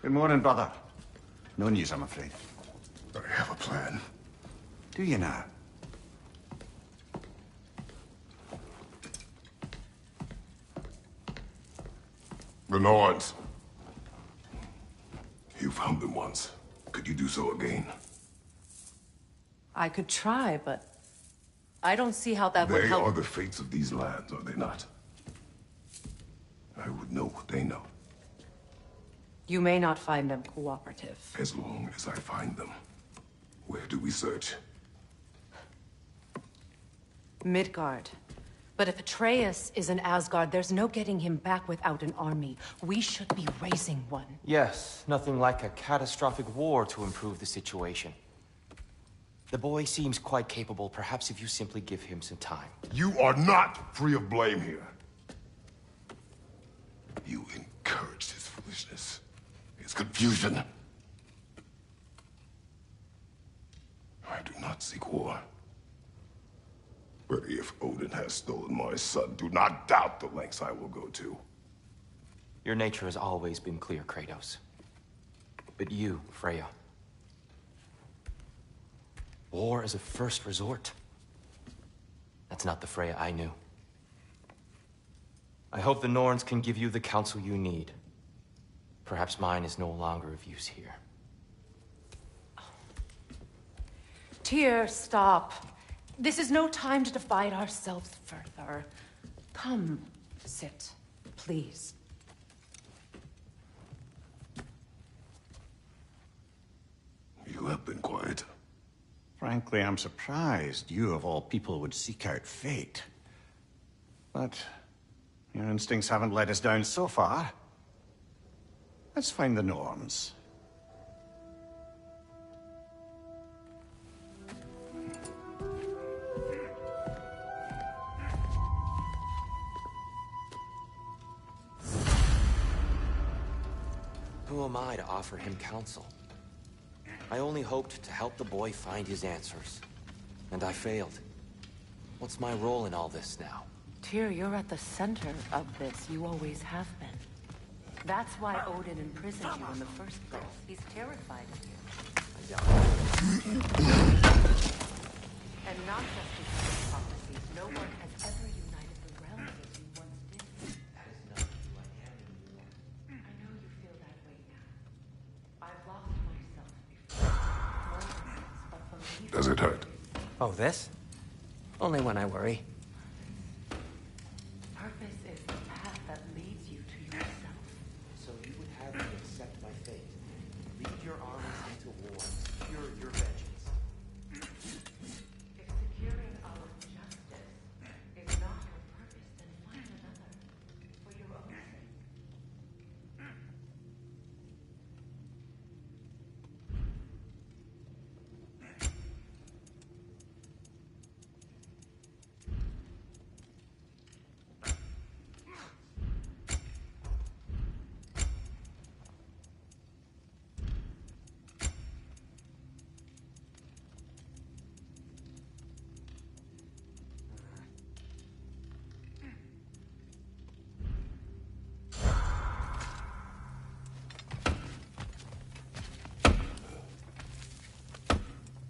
Good morning, brother. No news, I'm afraid. I have a plan. Do you now? The Norns. You found them once. Could you do so again? I could try, but I don't see how that would They help. are the fates of these lands, are they not? I would know what they know, You may not find them cooperative. as long as I find them. Where do we search? Midgard. But if Atreus is in Asgard, there's no getting him back without an army. We should be raising one. Yes, nothing like a catastrophic war to improve the situation. The boy seems quite capable. Perhaps if you simply give him some time. You are not free of blame here. You encouraged his foolishness, his confusion. I do not seek war. But if Odin has stolen my son, do not doubt the lengths I will go to. Your nature has always been clear, Kratos. But you, Freya. War is a first resort. That's not the Freya I knew. I hope the Norns can give you the counsel you need. Perhaps mine is no longer of use here. Tyr, stop. This is no time to divide ourselves further. Come, sit, please. You have been quiet. Frankly, I'm surprised you, of all people, would seek out fate. But your instincts haven't let us down so far. Let's find the Norns. Who am I to offer him counsel? I only hoped to help the boy find his answers. And I failed. What's my role in all this now? Tyr, you're at the center of this. You always have been. That's why Odin imprisoned you in the first place. He's terrified of you. And not just because of prophecies. No one has ever united the realms as you once did. That is not who I am anymore. I know you feel that way now. I've lost myself before. But believe Does it hurt? Oh, this? Only when I worry. Purpose is the path that leads you to yourself. So you would have me accept my fate. Lead your armies into war. Cure your vengeance. If securing our justice is not your purpose, then find another for your own sake.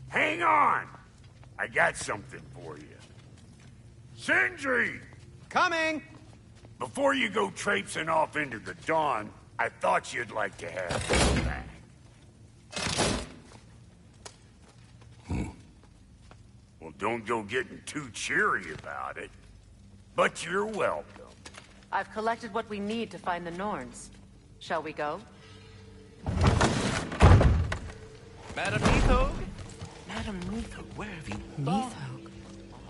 Hang on! I got something for you. Sindri! Coming! Before you go traipsing off into the dawn, I thought you'd like to have this back. Well, don't go getting too cheery about it. But you're welcome. I've collected what we need to find the Norns. Shall we go? Madam Nithog? Madam Nithog, where have you gone? Nithog.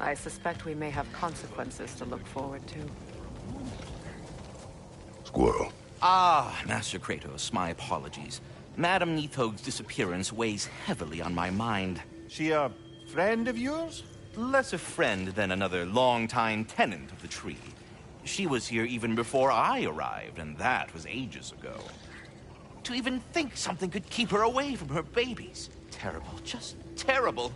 I suspect we may have consequences to look forward to. Squirrel. Ah, Master Kratos, my apologies. Madam Nithog's disappearance weighs heavily on my mind. She a friend of yours? Less a friend than another longtime tenant of the tree. She was here even before I arrived, and that was ages ago. To even think something could keep her away from her babies. Terrible, just terrible.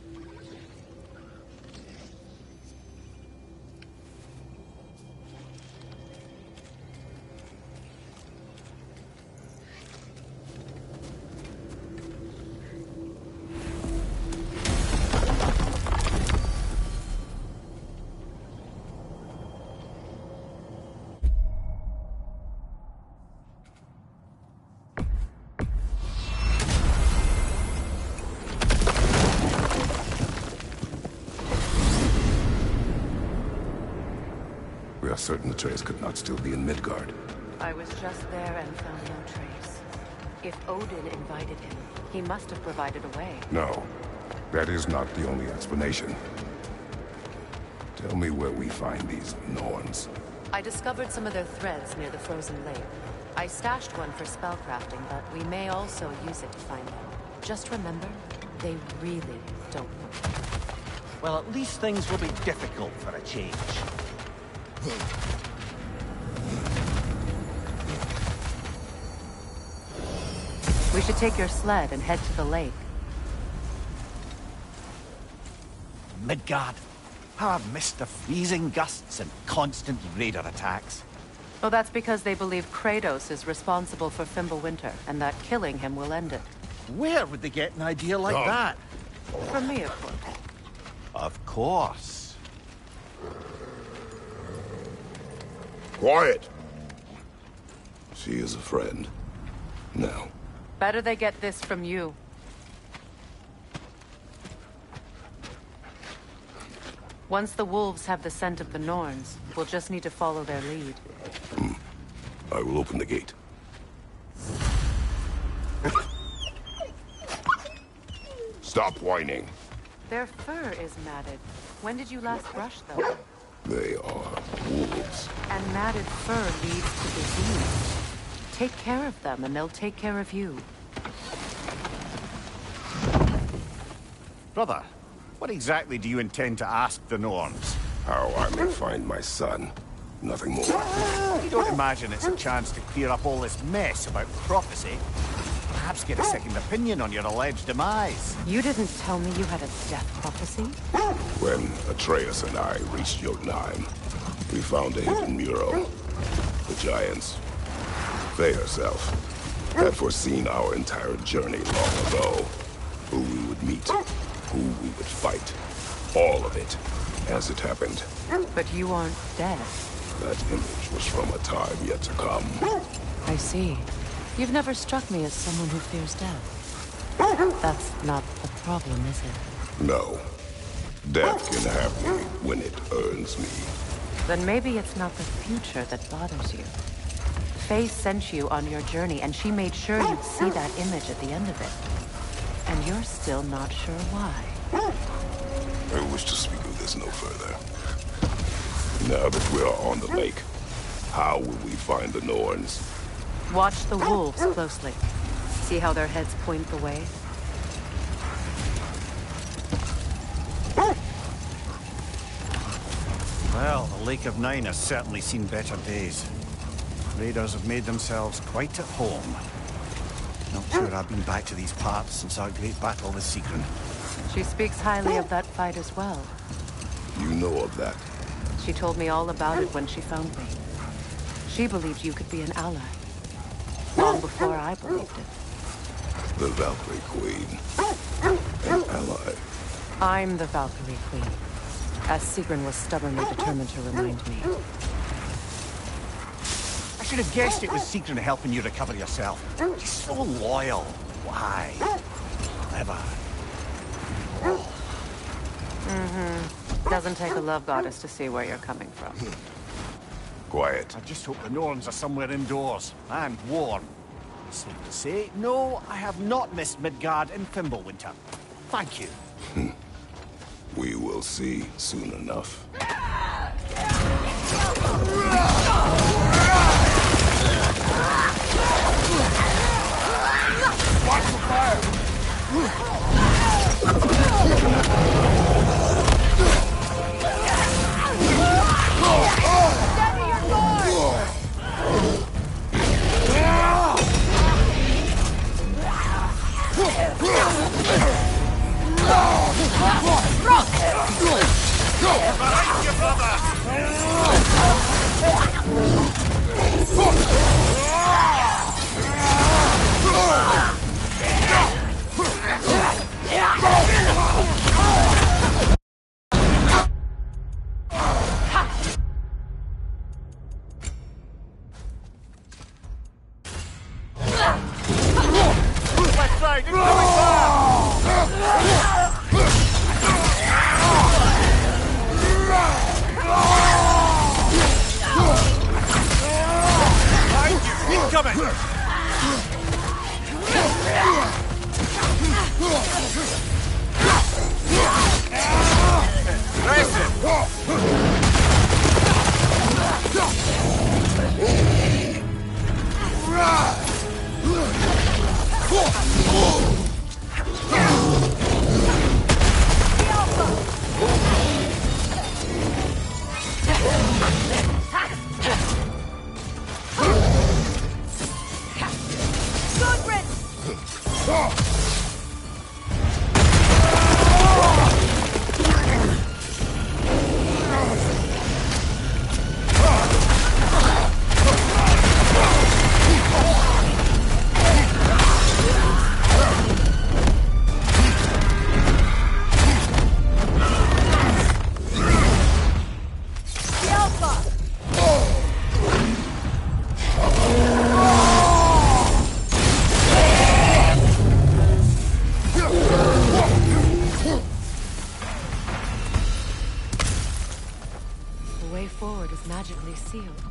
We are certain the trace could not still be in Midgard. I was just there and found no trace. If Odin invited him, he must have provided a way. No, that is not the only explanation. Tell me where we find these Norns. I discovered some of their threads near the frozen lake. I stashed one for spellcrafting, but we may also use it to find them. Just remember, they really don't work. Well, at least things will be difficult for a change. We should take your sled and head to the lake. Midgard. How I've missed the freezing gusts and constant raider attacks. Well, that's because they believe Kratos is responsible for Fimbulwinter, and that killing him will end it. Where would they get an idea like that? From me, of course. Of course. Quiet! She is a friend. Now. Better they get this from you. Once the wolves have the scent of the Norns, we'll just need to follow their lead. I will open the gate. Stop whining. Their fur is matted. When did you last brush them? They are wolves. And matted fur leads to disease. Take care of them, and they'll take care of you. Brother, what exactly do you intend to ask the Norns? How I may find my son. Nothing more. You don't imagine it's a chance to clear up all this mess about prophecy? Perhaps get a second opinion on your alleged demise. You didn't tell me you had a death prophecy? When Atreus and I reached Jotunheim, we found a hidden mural. The giants, they herself, had foreseen our entire journey long ago. Who we would meet, who we would fight. All of it, as it happened. But you aren't dead. That image was from a time yet to come. I see. You've never struck me as someone who fears death. That's not the problem, is it? No. Death can have me when it earns me. Then maybe it's not the future that bothers you. Faye sent you on your journey, and she made sure you'd see that image at the end of it. And you're still not sure why. I wish to speak of this no further. Now that we are on the lake, how will we find the Norns? Watch the wolves closely. See how their heads point the way? Well, the Lake of Nine has certainly seen better days. Raiders have made themselves quite at home. Not sure I've been back to these parts since our great battle with Sigrun. She speaks highly of that fight as well. You know of that? She told me all about it when she found me. She believed you could be an ally. Long before I believed it. The Valkyrie Queen. An ally. I'm the Valkyrie Queen. As Sigrun was stubbornly determined to remind me. I should have guessed it was Sigrun helping you recover yourself. She's so loyal. Why? Clever. Mm-hmm. Doesn't take a love goddess to see where you're coming from. Quiet. I just hope the Norns are somewhere indoors and warm. Safe to say, no, I have not missed Midgard in Fimbulwinter. Thank you. We will see soon enough. Watch the fire! Steady your sword! Right, you coming! Race magically sealed.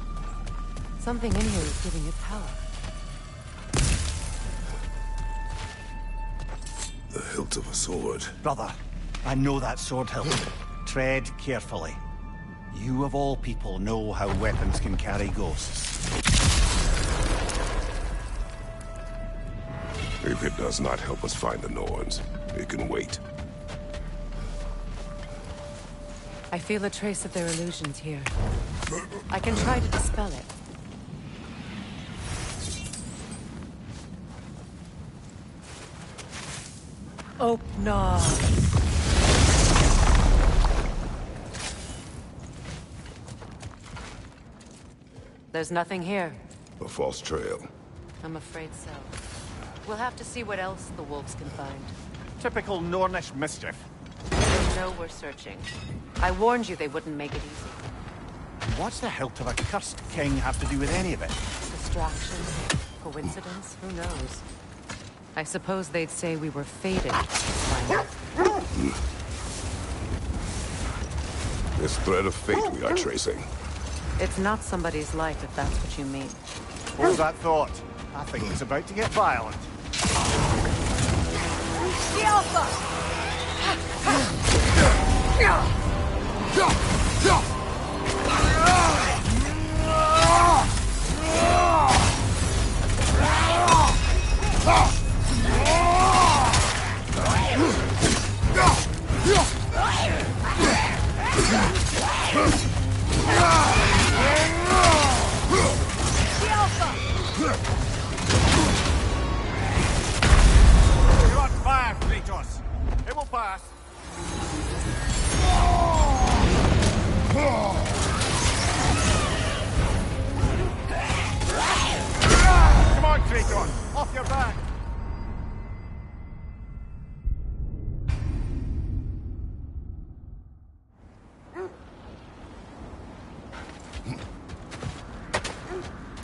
Something in here is giving it power. The hilt of a sword. Brother, I know that sword hilt. Tread carefully. You of all people know how weapons can carry ghosts. If it does not help us find the Norns, it can wait. I feel a trace of their illusions here. I can try to dispel it. Open. There's nothing here. A false trail. I'm afraid so. We'll have to see what else the wolves can find. Typical Nornish mischief. They know we're searching. I warned you they wouldn't make it easy. What's the hilt of a cursed king have to do with any of it? Distraction? Coincidence? Who knows? I suppose they'd say we were fated to find it. This thread of fate we are tracing. It's not somebody's life, if that's what you mean. Hold that thought. I think it's about to get violent. The Alpha! You're on fire, Kratos. It will pass. Come on, Kratos. Off your back.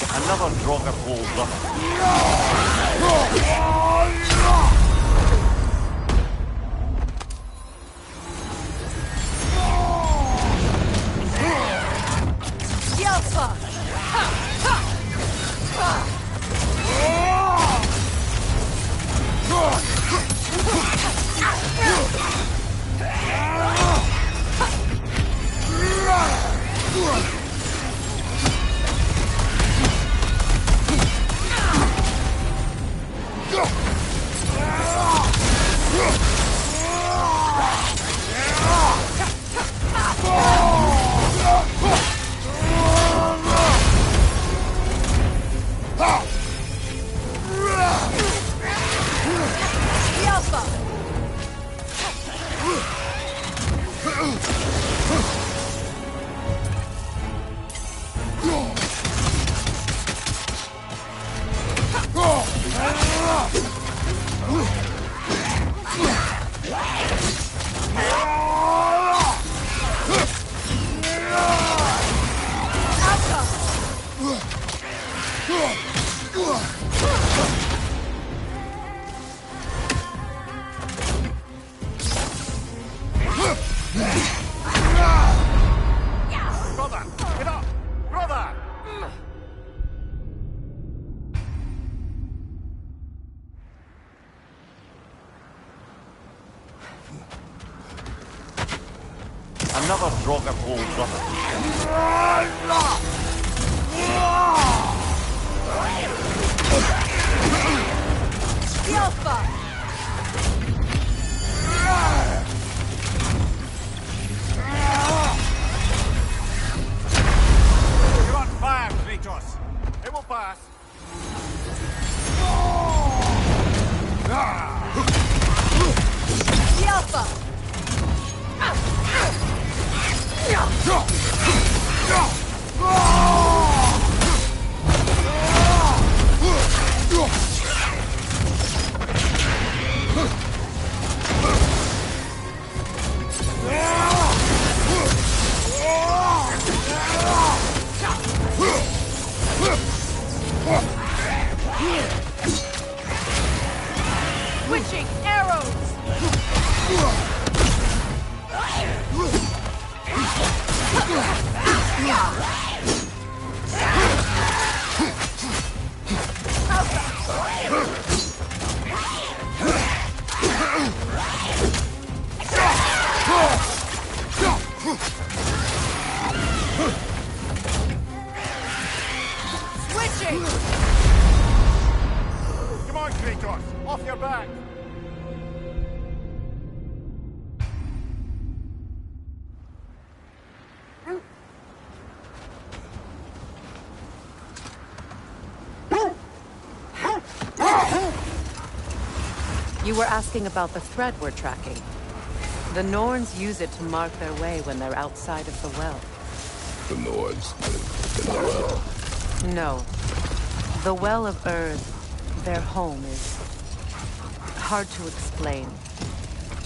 Another Draugr brother. The Alpha! Go! Another Draugr Alpha! You're on fire, Kratos. It will pass. The Alpha! Switching arrows! Switching! Come on, Kratos. Off your back. You were asking about the thread we're tracking. The Norns use it to mark their way when they're outside of the well. The Nords live in the well. No. The Well of Urd, their home, is hard to explain.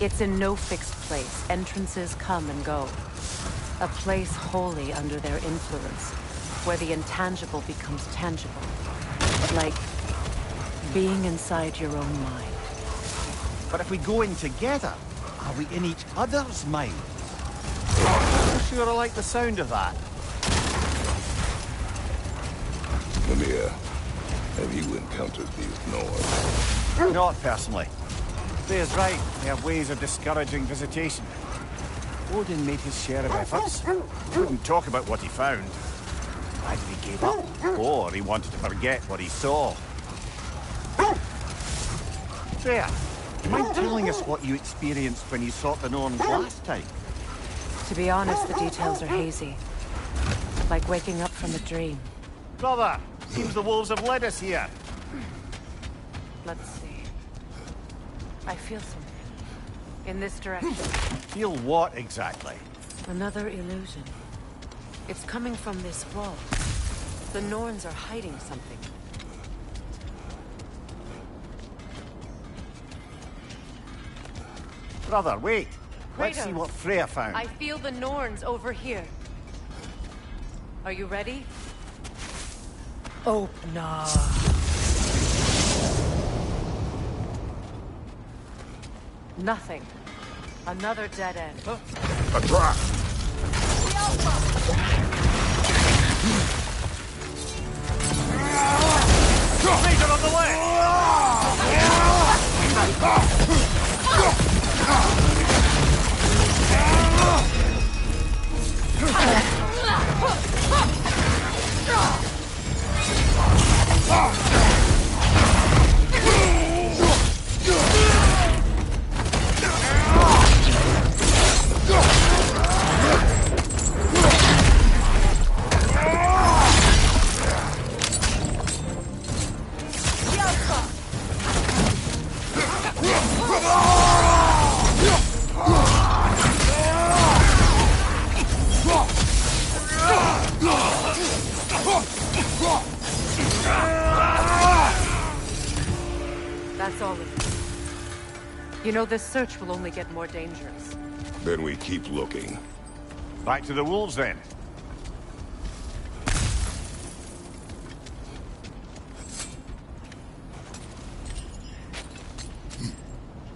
It's in no fixed place. Entrances come and go. A place wholly under their influence, where the intangible becomes tangible. Like being inside your own mind. But if we go in together, are we in each other's mind? I'm sure I like the sound of that. Mimir, have you encountered these Nords? Not personally. Freya's right. They have ways of discouraging visitation. Odin made his share of efforts. He wouldn't talk about what he found. Either he gave up, or he wanted to forget what he saw. Freya, do you mind telling us what you experienced when you sought the Norns last time? To be honest, the details are hazy. Like waking up from a dream. Brother, seems the wolves have led us here. Let's see. I feel something. In this direction. Feel what exactly? Another illusion. It's coming from this wall. The Norns are hiding something. Brother, wait. Let's Kratos, see what Freya found. I feel the Norns over here. Are you ready? Open. Nothing. Another dead end. A trap! Legion on the That's all of it. You know, this search will only get more dangerous. Then we keep looking. Back to the wolves, then.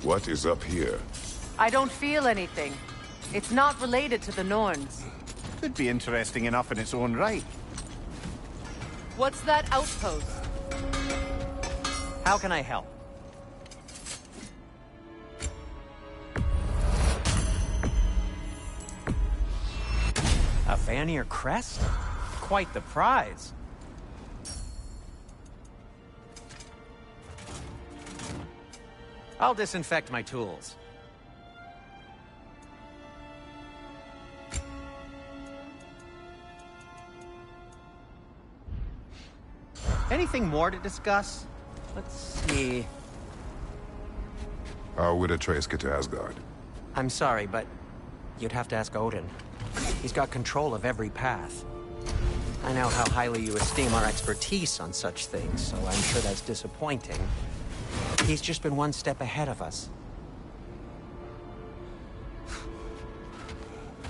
What is up here? I don't feel anything. It's not related to the Norns. Could be interesting enough in its own right. What's that outpost? How can I help? Vanir crest? Quite the prize. I'll disinfect my tools. Anything more to discuss? Let's see. How would Atreus get to Asgard? I'm sorry, but you'd have to ask Odin. He's got control of every path. I know how highly you esteem our expertise on such things, so I'm sure that's disappointing. He's just been one step ahead of us.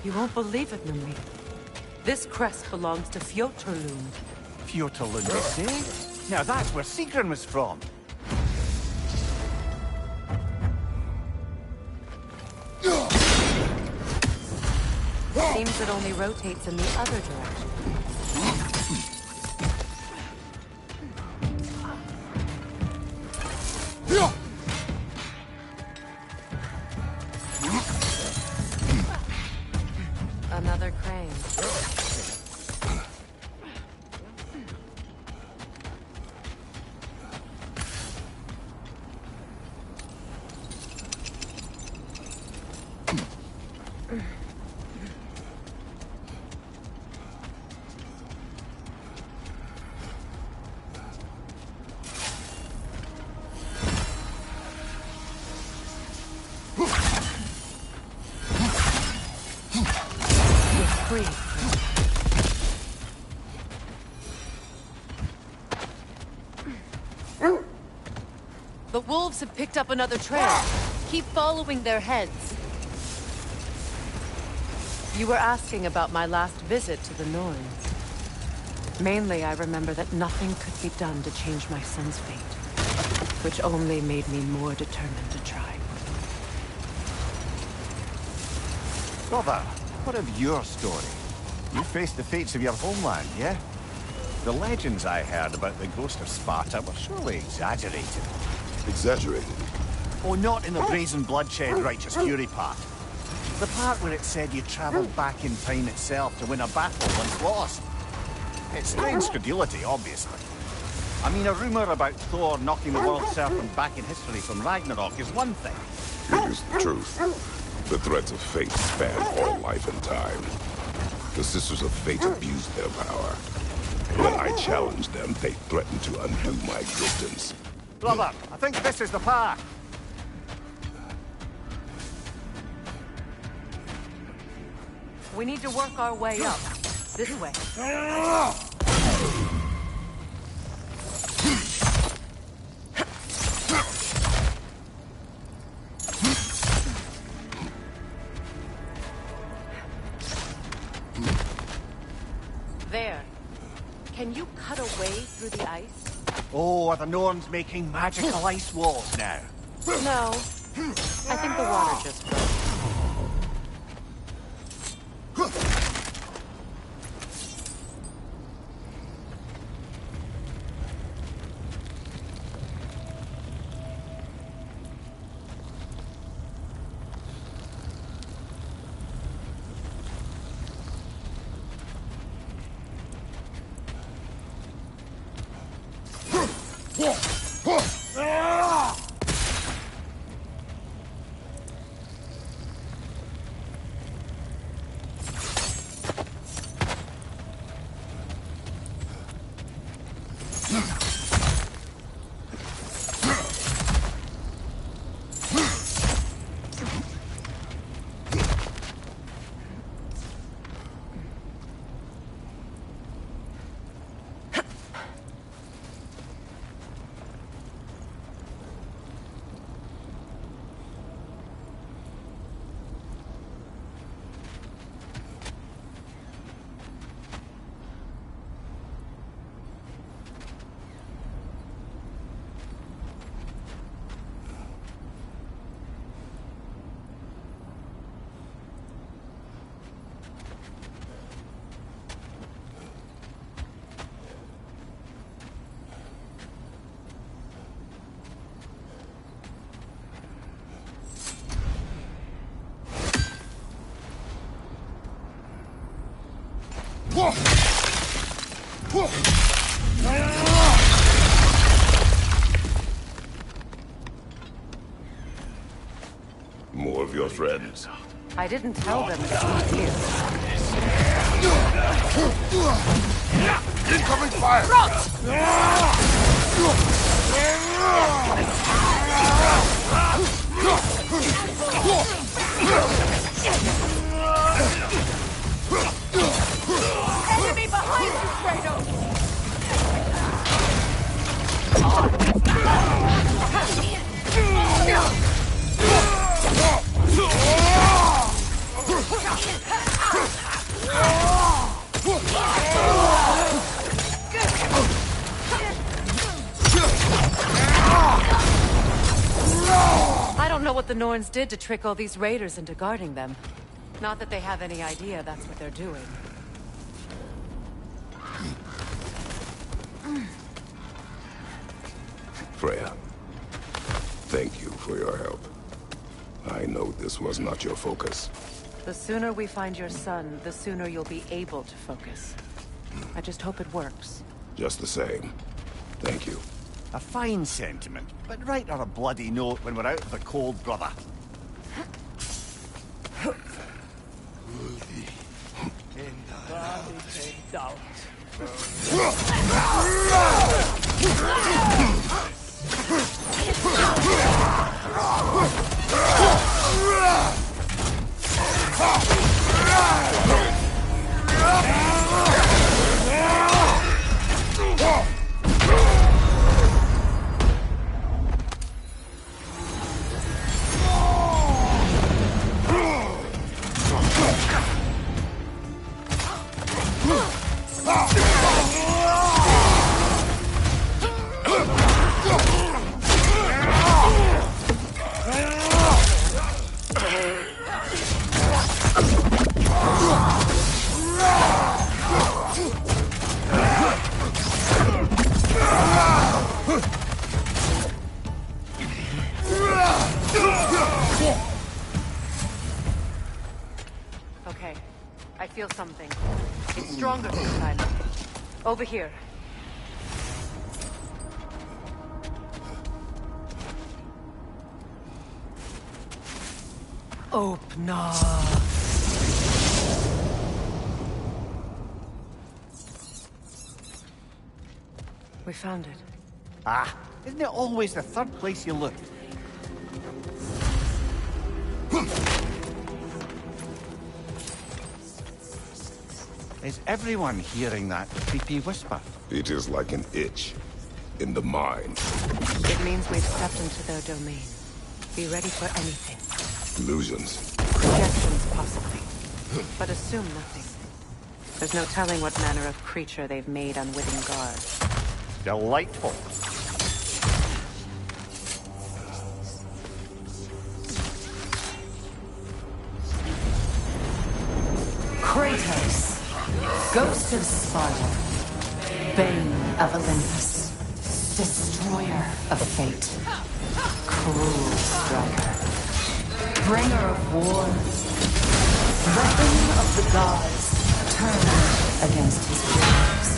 You won't believe it, Mimir. This crest belongs to Fjoturlund. Fjoturlund, you say? Now that's where Sigrun was from. Seems it only rotates in the other direction. Another crane. The wolves have picked up another trail. Keep following their heads. You were asking about my last visit to the Norns. Mainly, I remember that nothing could be done to change my son's fate, which only made me more determined to try. Brother, what of your story? You faced the fates of your homeland, yeah? The legends I heard about the ghost of Sparta were surely exaggerated. Exaggerated? Oh, not in the brazen bloodshed righteous fury part. The part where it said you travelled back in time itself to win a battle once lost. It's strange credulity, obviously. I mean, a rumour about Thor knocking the world serpent back in history from Ragnarok is one thing. It is the truth. The threads of fate span all life and time. The Sisters of Fate abused their power. When I challenged them, they threatened to undo my existence. Brother, I think this is the path. We need to work our way up. This way. There. Can you cut a way through the ice? Oh, are the Norns making magical ice walls now? No. I think the water just broke. More of your friends. I didn't tell them to eat you. Incoming fire! Enemy behind you, Kratos! I don't know what the Norns did to trick all these raiders into guarding them. Not that they have any idea that's what they're doing. Freya, thank you for your help. I know this was not your focus. The sooner we find your son, the sooner you'll be able to focus. I just hope it works. Just the same. Thank you. A fine sentiment, but write her a bloody note when we're out of the cold, brother. Okay, I feel something. It's stronger this time. Over here. Opna. We found it. Ah, isn't it always the third place you look? Is everyone hearing that creepy whisper? It is like an itch in the mind. It means we've stepped into their domain. Be ready for anything. Illusions. Projections, possibly. But assume nothing. There's no telling what manner of creature they've made unwitting guard. Delightful. Kratos, Ghost of Sparta, Bane of Olympus, Destroyer of Fate, Cruel Striker, Bringer of War, Weapon of the Gods, turned against his heroes.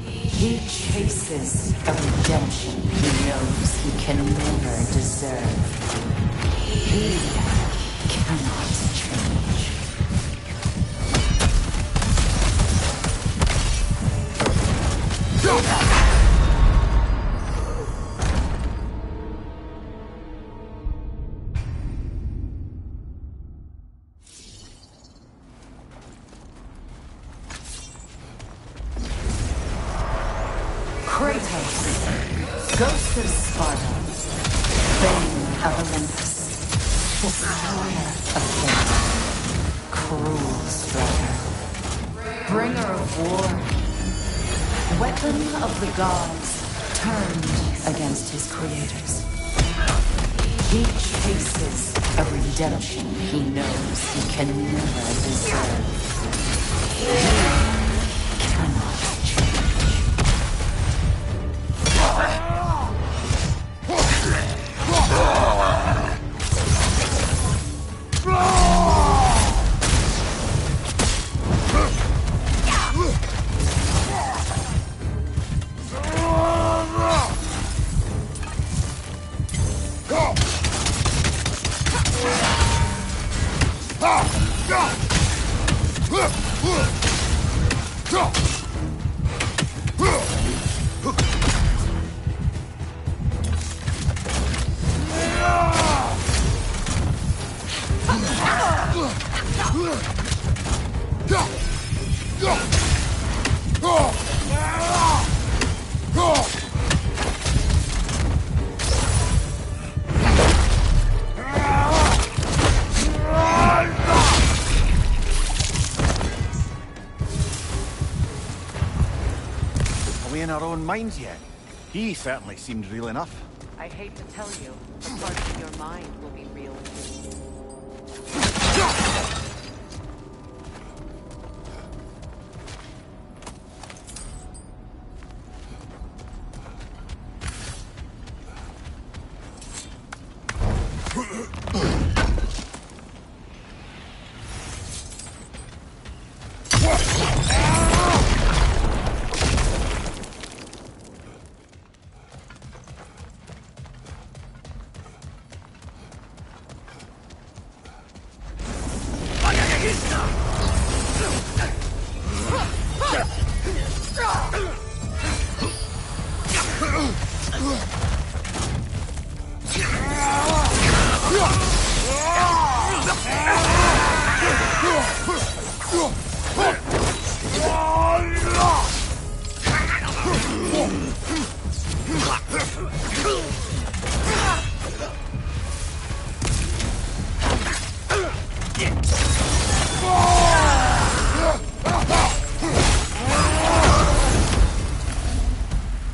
He chases a redemption he knows he can never deserve. He cannot change. Kratos, Ghost of Sparta, Bane of Olympus, Destroyer of Fate, Cruel Striker, Bringer of War, Weapon of the Gods, turned against his creators. He chases a redemption he knows he can never deserve. He cannot change. Are we in our own minds yet? He certainly seemed real enough. I hate to tell you, a part of your mind will be real too.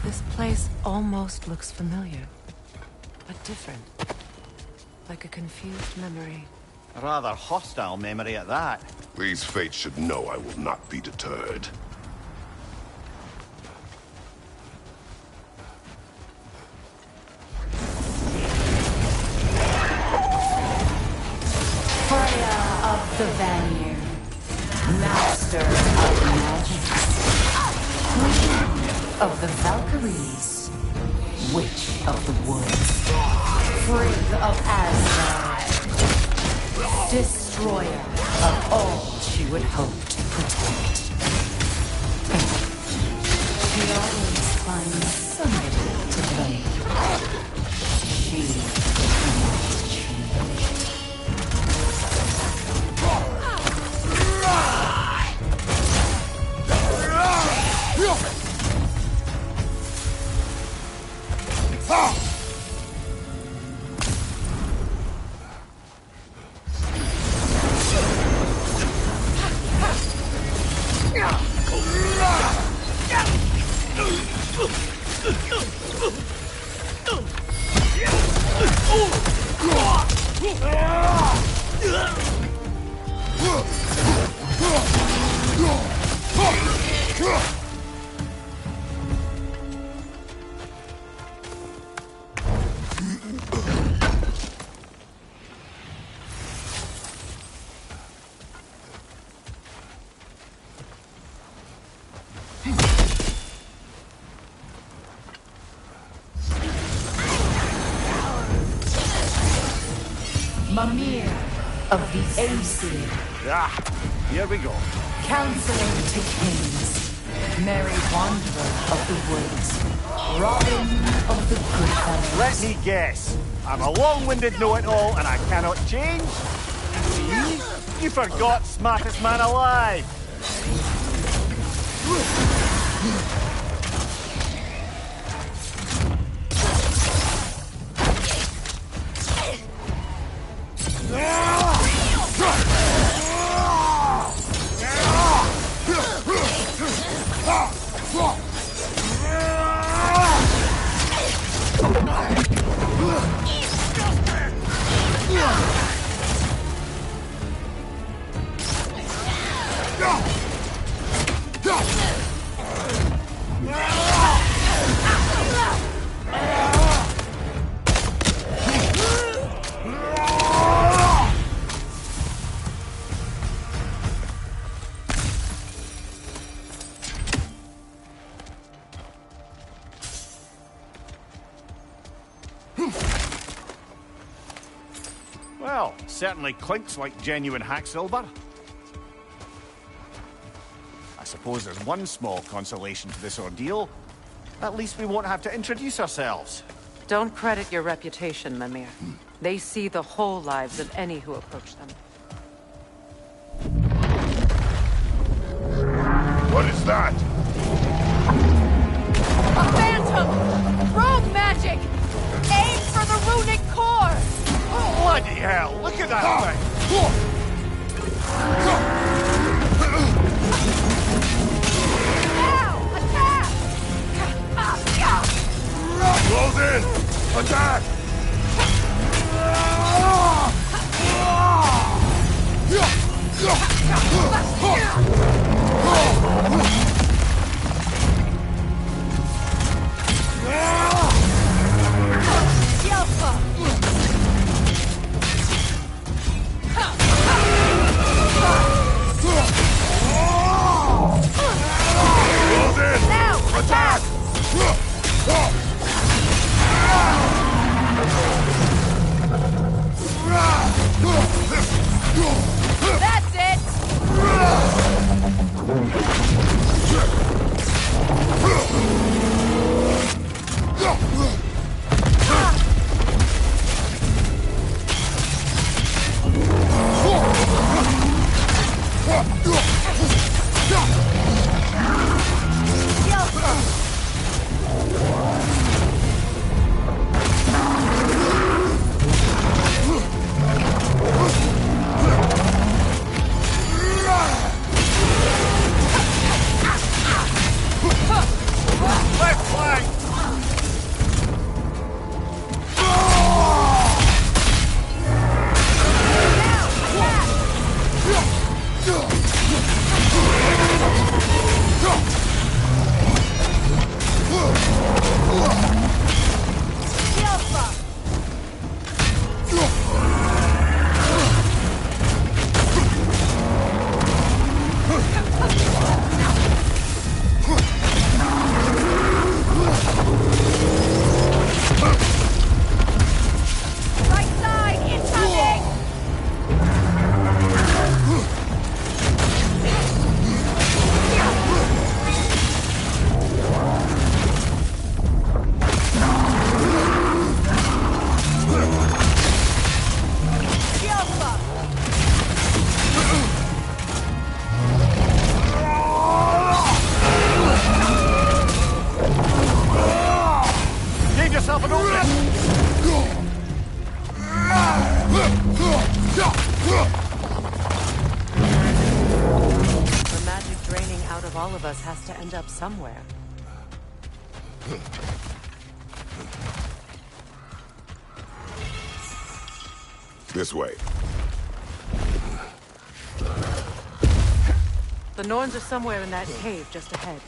This place almost looks familiar, but different. Like a confused memory. A rather hostile memory at that. These fates should know I will not be deterred. Freya of the Vanir, master of magic, queen of the Valkyries, witch of the woods, Frigg of Asgard, destroyer of all she would hope to protect. She always finds somebody to blame. She cannot change. Mimir of the Aesir. Ah, here we go. Counselor to kings, Merry Wanderer of the woods, Robin of the good fellows. Let me guess. I'm a long-winded know-it-all and I cannot change? See? You forgot smartest man alive. Well, certainly clinks like genuine hack silver. I suppose there's one small consolation to this ordeal. At least we won't have to introduce ourselves. Don't credit your reputation, Mimir. They see the whole lives of any who approach them. What is that? A phantom! Rogue magic! Aim for the runic core! Bloody hell, look at that thing! Now! Attack! Attack! Attack! That's it! The magic draining out of all of us has to end up somewhere. This way. The Norns are somewhere in that cave just ahead.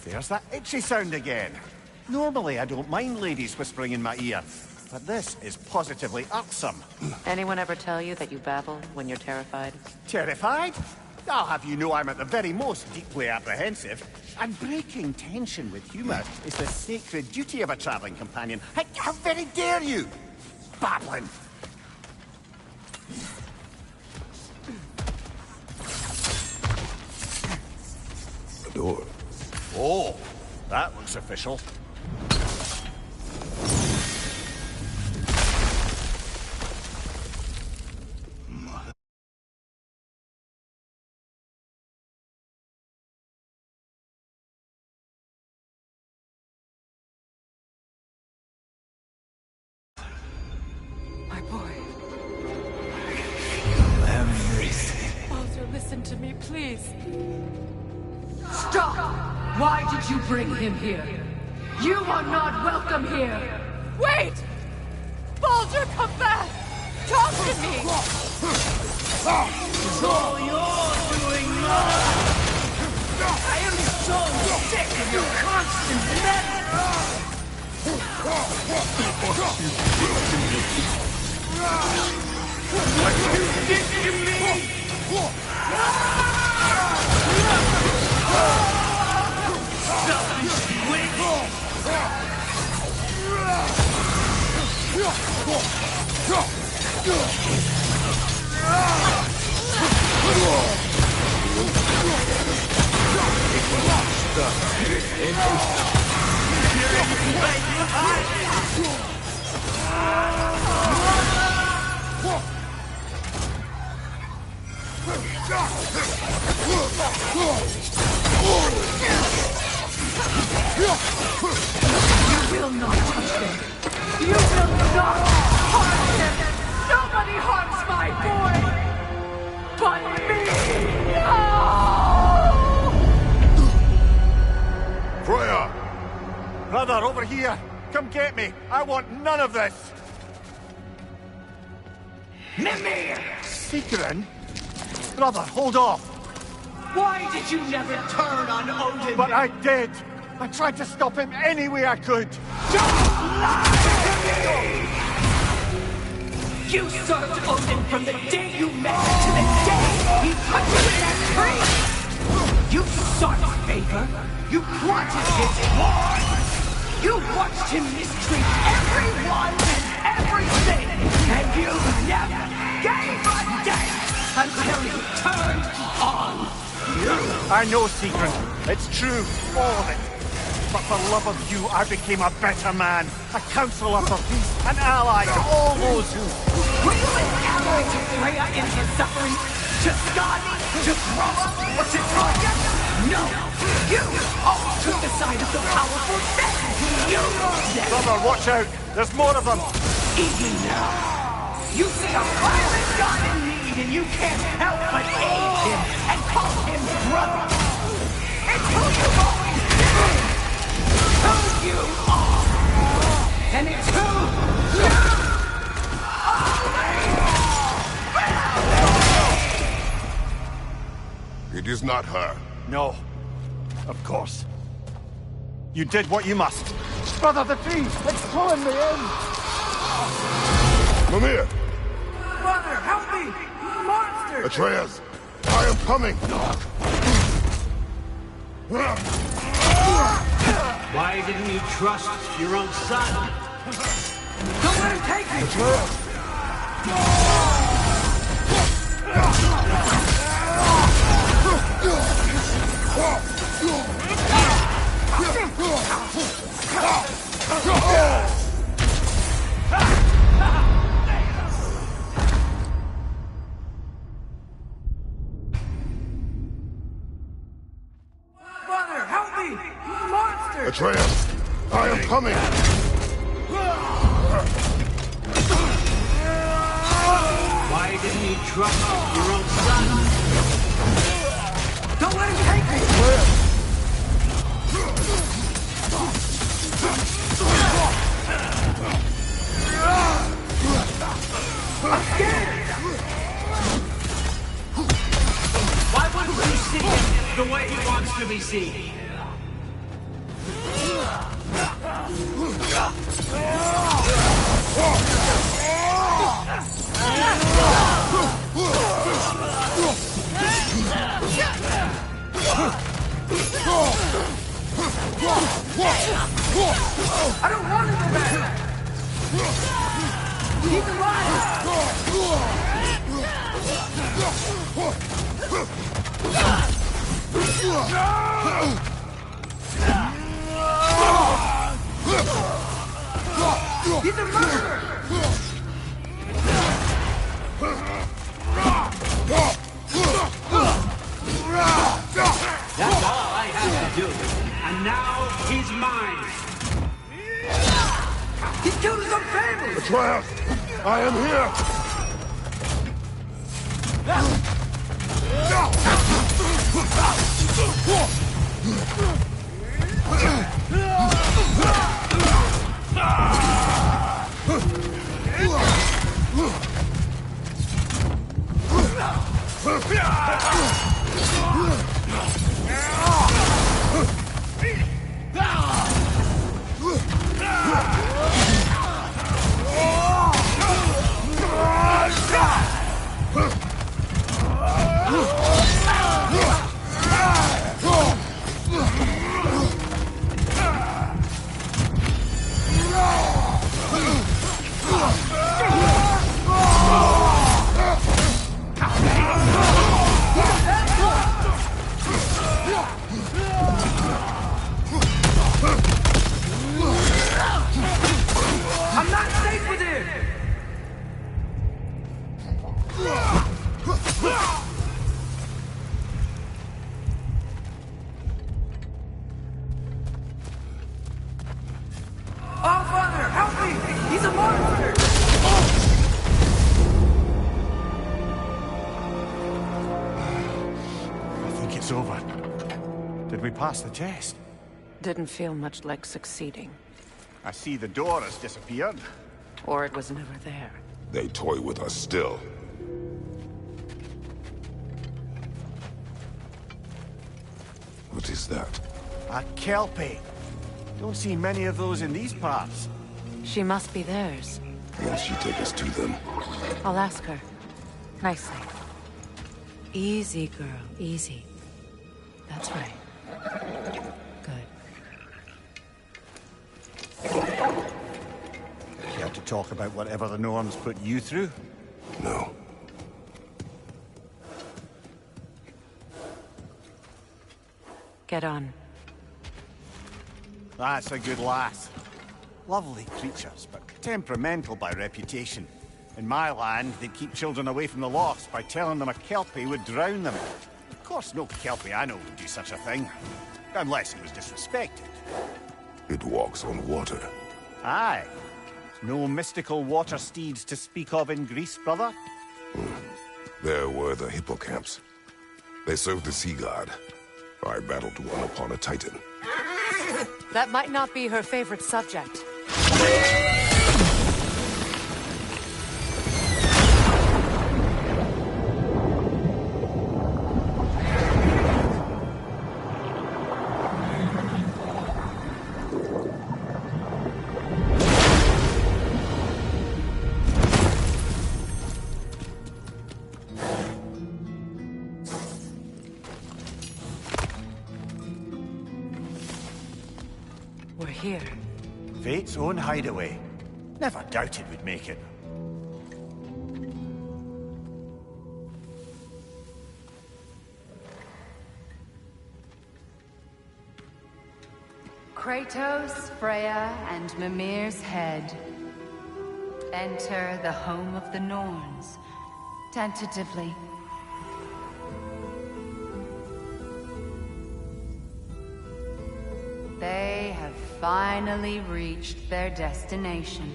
There's that itchy sound again. Normally, I don't mind ladies whispering in my ear, but this is positively irksome. Anyone ever tell you that you babble when you're terrified? Terrified? I'll have you know I'm at the very most deeply apprehensive. And breaking tension with humour is the sacred duty of a travelling companion. How very dare you? Babbling! The door. Oh, that looks official. My boy. Everything. Baldur, listen to me, please. Stop! Why did you bring him here? You are not welcome here! Wait! Baldur, come back! Talk to me! It's all you're doing now! I am so sick of your constant meddling! What you did to me! Selfish witch! You will not touch them. You will not harm them. Nobody harms my boy but me. No! Freya! Brother, over here! Come get me! I want none of this! Mimir! Sigrun? Brother, hold off! Why did you never turn on Odin? But I did! I tried to stop him any way I could! You served Odin from the day you met him to the day he put you in that tree! You sought favor! You wanted his ward! You watched him mistreat everyone and everything! And you never gave a damn until he turned on you! I know, Sigrun. It's true, all of it. But for love of you, I became a better man. A counselor for peace, an ally to all those who... Were you an ally to Freya in her suffering? To Skadi? To Groma? Or to Troya? No! You all took the side of the powerful then! You then! Brother, watch out! There's more of them! Even now, you see a violent god in need and you can't help but aid him and call him brother! It's who you've always been! Who you are! And it's who you It is not her. No. Of course. You did what you must. Brother, the tree! It's pulling me in! Mimir! Brother, help me! Monster! Atreus! I am coming! Why didn't you trust your own son? Don't let him take me! Brother, help me! Monster! Atreus! I am coming! Why didn't you trust your own son? Don't let him take me! I'm scared! Why wouldn't you see him the way he wants to be seen? I don't want to go back! He's alive! He's a murderer! That's all I have to do. And now he's mine. He killed his own family! Atreus! I am here! it's over. Did we pass the test? Didn't feel much like succeeding. I see the door has disappeared. Or it was never there. They toy with us still. What is that? A Kelpie. Don't see many of those in these parts. She must be theirs. Will she take us to them? I'll ask her. Nicely. Easy, girl. Easy. That's right. Good. You have to talk about whatever the norms put you through? No. Get on. That's a good lass. Lovely creatures, but temperamental by reputation. In my land, they keep children away from the lofts by telling them a Kelpie would drown them. Of course, no Kelpie I know would do such a thing. Unless it was disrespected. It walks on water. Aye. No mystical water steeds to speak of in Greece, brother? There were the hippocamps. They served the sea god. I battled one upon a titan. That might not be her favorite subject. We're here. Fate's own hideaway. Never doubted we'd make it. Kratos, Freya, and Mimir's head. Enter the home of the Norns. Tentatively. They have finally reached their destination.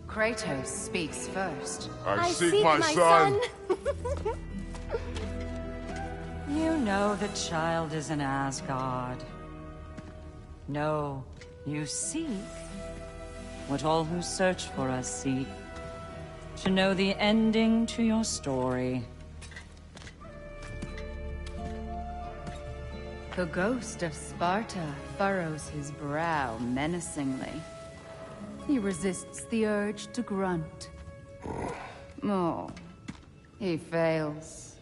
Kratos speaks first. I seek my son. You know the child is in Asgard. No, you seek what all who search for us seek. To know the ending to your story. The ghost of Sparta furrows his brow menacingly. He resists the urge to grunt. Oh, he fails.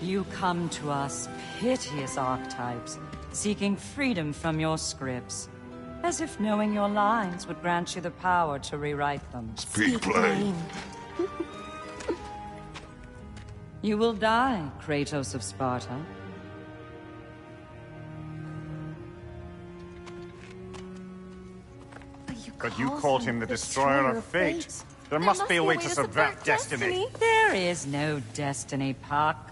You come to us, piteous archetypes, seeking freedom from your scripts. As if knowing your lines would grant you the power to rewrite them. Speak plain. You will die, Kratos of Sparta. But you called him the Destroyer of Fate. There must be a way to subvert destiny. There is no destiny, Puck.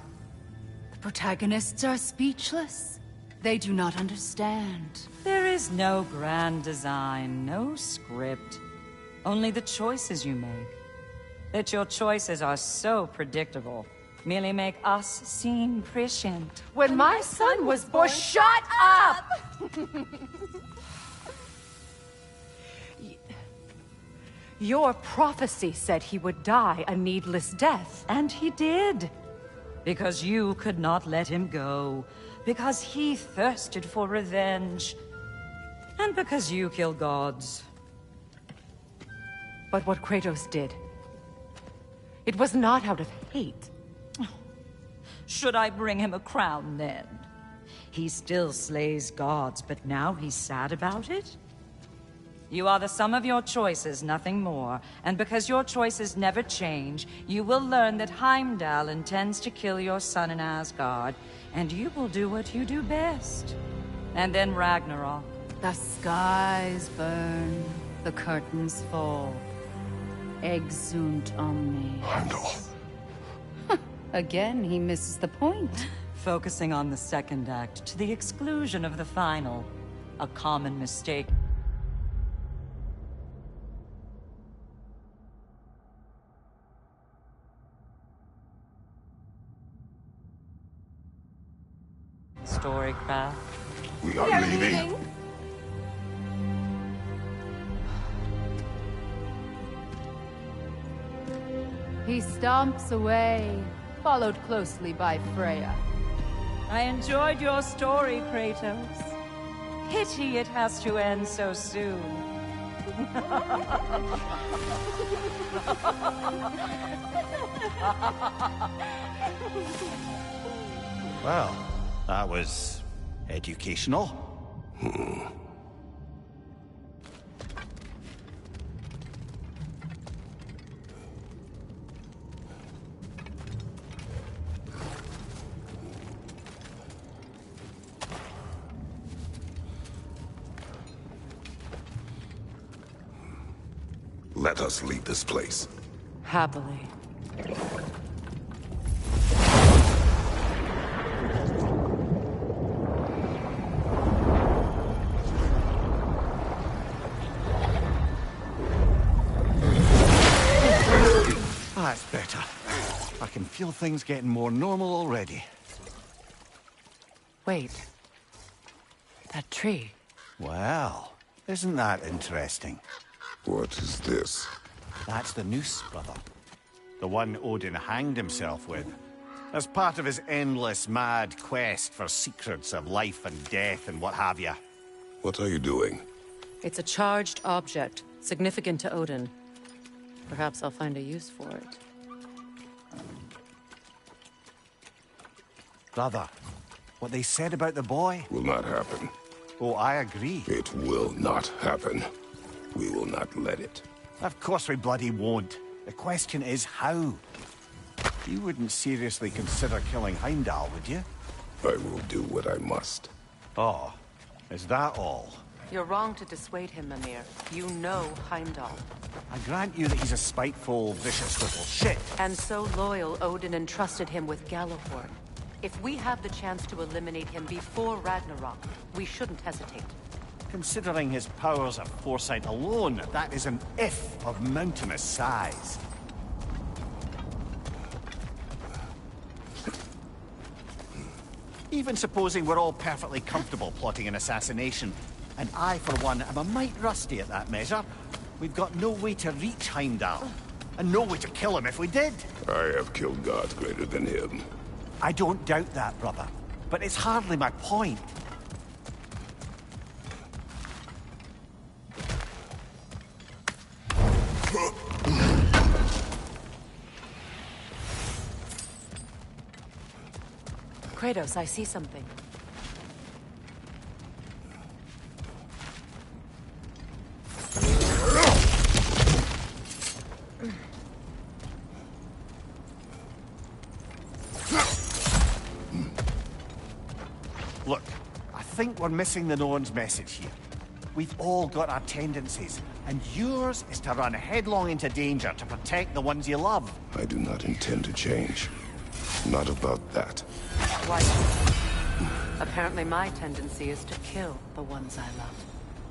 The protagonists are speechless. They do not understand. There is no grand design, no script. Only the choices you make. That your choices are so predictable, merely make us seem prescient. When my son was born, shut up! Your prophecy said he would die a needless death. And he did. Because you could not let him go. Because he thirsted for revenge. And because you kill gods. But what Kratos did, it was not out of hate. Should I bring him a crown then? He still slays gods, but now he's sad about it? You are the sum of your choices, nothing more. And because your choices never change, you will learn that Heimdall intends to kill your son in Asgard, and you will do what you do best. And then Ragnarok. The skies burn, the curtains fall. Exunt omni. Heimdall. Again, he misses the point. Focusing on the second act to the exclusion of the final. A common mistake. Storycraft. We are leaving. He stomps away, followed closely by Freya. I enjoyed your story, Kratos. Pity it has to end so soon. Well, that was educational. Let us leave this place. Happily. That's better. I can feel things getting more normal already. Wait. That tree. Well, isn't that interesting? What is this? That's the noose, brother. The one Odin hanged himself with. As part of his endless, mad quest for secrets of life and death and what have you. What are you doing? It's a charged object, significant to Odin. Perhaps I'll find a use for it. Brother, what they said about the boy? Will not happen. Oh, I agree. It will not happen. We will not let it. Of course we bloody won't. The question is how. You wouldn't seriously consider killing Heimdall, would you? I will do what I must. Oh, is that all? You're wrong to dissuade him, Mimir. You know Heimdall. I grant you that he's a spiteful, vicious little shit. And so loyal, Odin entrusted him with Gjallarhorn. If we have the chance to eliminate him before Ragnarok, we shouldn't hesitate. Considering his powers of foresight alone, that is an if of mountainous size. Even supposing we're all perfectly comfortable plotting an assassination, and I, for one, am a mite rusty at that measure, we've got no way to reach Heimdall, and no way to kill him if we did. I have killed gods greater than him. I don't doubt that, brother, but it's hardly my point. Kratos, I see something. Look, I think we're missing the Norn's message here. We've all got our tendencies, and yours is to run headlong into danger to protect the ones you love. I do not intend to change. Not about that. Why? Apparently my tendency is to kill the ones I love.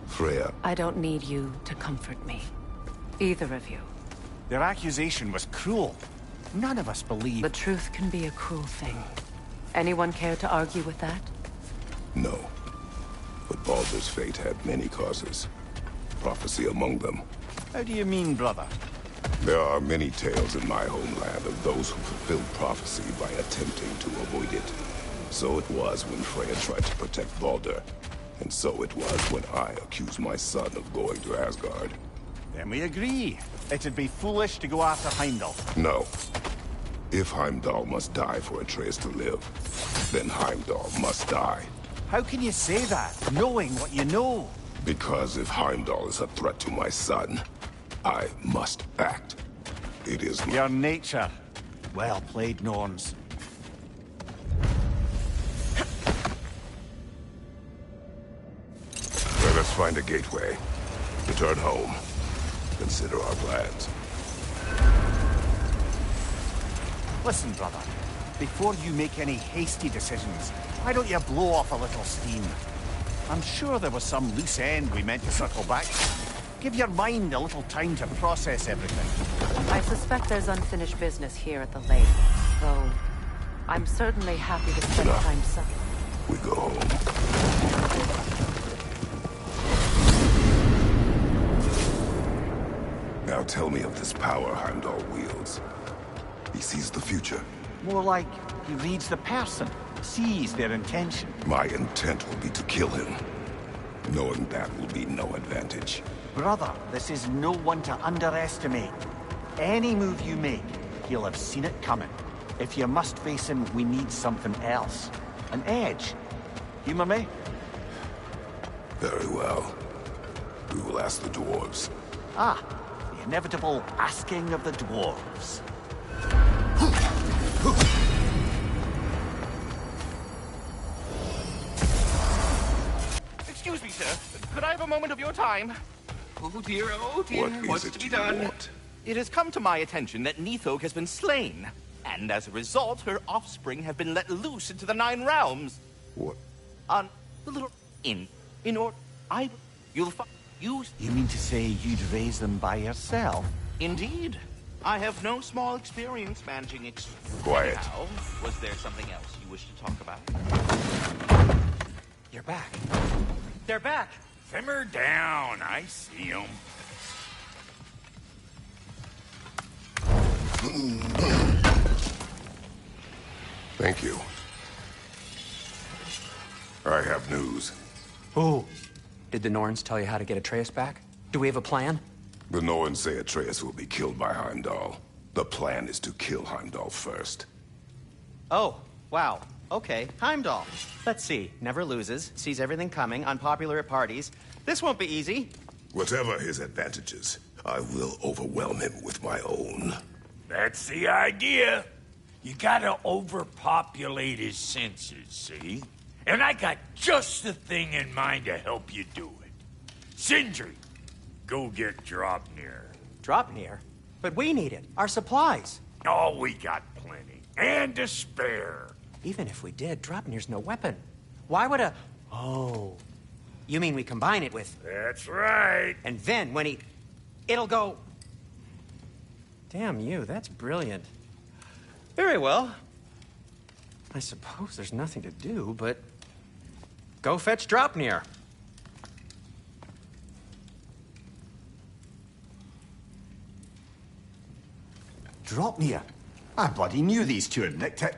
Freya. I don't need you to comfort me. Either of you. Their accusation was cruel. None of us believe... The truth can be a cruel thing. Anyone care to argue with that? No. But Baldur's fate had many causes. Prophecy among them. How do you mean, brother? There are many tales in my homeland of those who fulfilled prophecy by attempting to avoid it. So it was when Freya tried to protect Baldur. And so it was when I accused my son of going to Asgard. Then we agree. It'd be foolish to go after Heimdall. No. If Heimdall must die for Atreus to live, then Heimdall must die. How can you say that, knowing what you know? Because if Heimdall is a threat to my son, I must act. It is my... Your nature. Well played, Norns. Let us find a gateway. Return home. Consider our plans. Listen, brother. Before you make any hasty decisions, why don't you blow off a little steam? I'm sure there was some loose end we meant to circle back to. Give your mind a little time to process everything. I suspect there's unfinished business here at the lake, though I'm certainly happy to spend time some. we go home. Now tell me of this power Heimdall wields. He sees the future. More like he reads the person, sees their intention. My intent will be to kill him. Knowing that will be no advantage. Brother, this is no one to underestimate. Any move you make, he'll have seen it coming. If you must face him, we need something else. An edge. Humor me? Very well. We will ask the dwarves. Ah, the inevitable asking of the dwarves. Excuse me, sir. Could I have a moment of your time? Oh dear, what's to be done? It has come to my attention that Nithog has been slain, and as a result, her offspring have been let loose into the Nine Realms. What? On the little inn. You'll find You mean to say you'd raise them by yourself? Indeed. I have no small experience managing Quiet. Now, was there something else you wish to talk about? You're back. They're back. Simmer down. I see them. Thank you. I have news. Oh. Did the Norns tell you how to get Atreus back? Do we have a plan? The Norns say Atreus will be killed by Heimdall. The plan is to kill Heimdall first. Oh, wow. Okay, Heimdall. Let's see. Never loses, sees everything coming, unpopular at parties. This won't be easy. Whatever his advantages, I will overwhelm him with my own. That's the idea. You gotta overpopulate his senses, see? And I got just the thing in mind to help you do it. Sindri, go get Draupnir. Draupnir? But we need it. Our supplies. Oh, we got plenty. And to spare. Even if we did, Draupnir's no weapon. Why would a... Oh. You mean we combine it with... That's right. And then when he... It'll go... Damn you, that's brilliant. Very well. I suppose there's nothing to do, but... Go fetch Draupnir. Draupnir? I bloody knew these two had nicked it.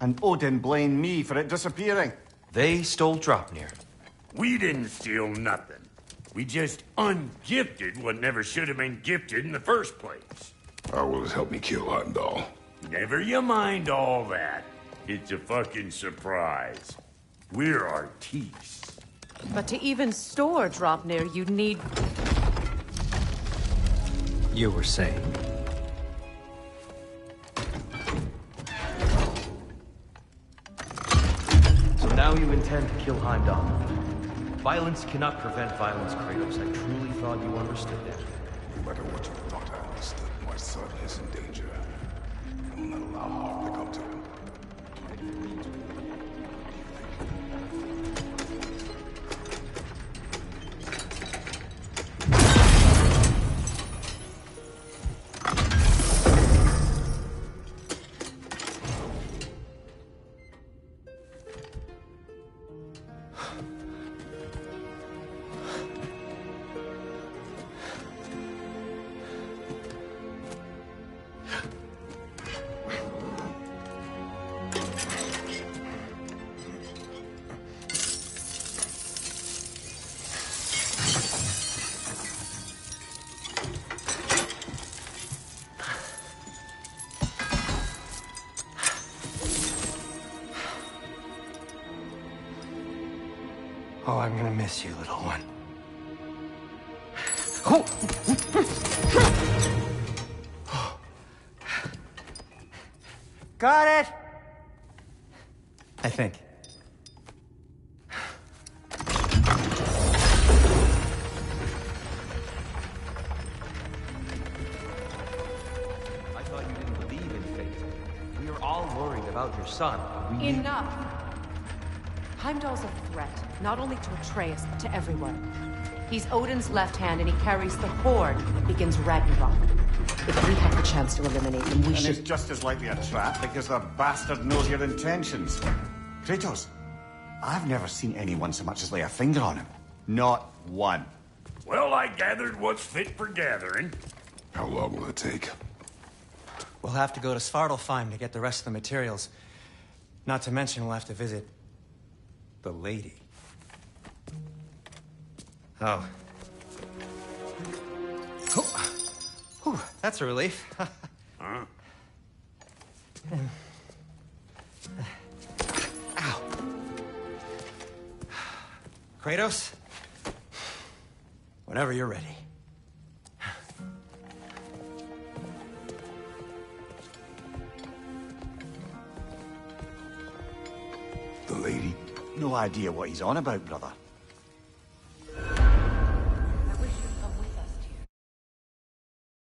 And Odin blamed me for it disappearing. They stole Draupnir. We didn't steal nothing. We just ungifted what never should have been gifted in the first place. How will it help me kill Heimdall? Never you mind all that. It's a fucking surprise. We're artistes. But to even store Draupnir, you'd need... You were saying? So now you intend to kill Heimdall. Violence cannot prevent violence, Kratos. I truly thought you understood that. No matter what you thought I understood, my son is in danger. I will not allow harm to come to him. Oh, I'm gonna miss you, little one. Oh. Got it! I think. I thought you didn't believe in fate. We are all worried about your son. Enough! Heimdall's a threat, not only to Atreus, but to everyone. He's Odin's left hand, and he carries the horde that begins Ragnarok. If we have the chance to eliminate him, we should... And it's just as likely a trap because the bastard knows your intentions. Kratos, I've never seen anyone so much as lay a finger on him. Not one. Well, I gathered what's fit for gathering. How long will it take? We'll have to go to Svartalfheim to get the rest of the materials. Not to mention we'll have to visit the lady. Oh. Whew, that's a relief. Huh? Ow. Kratos? Whenever you're ready. The lady? No idea what he's on about, brother.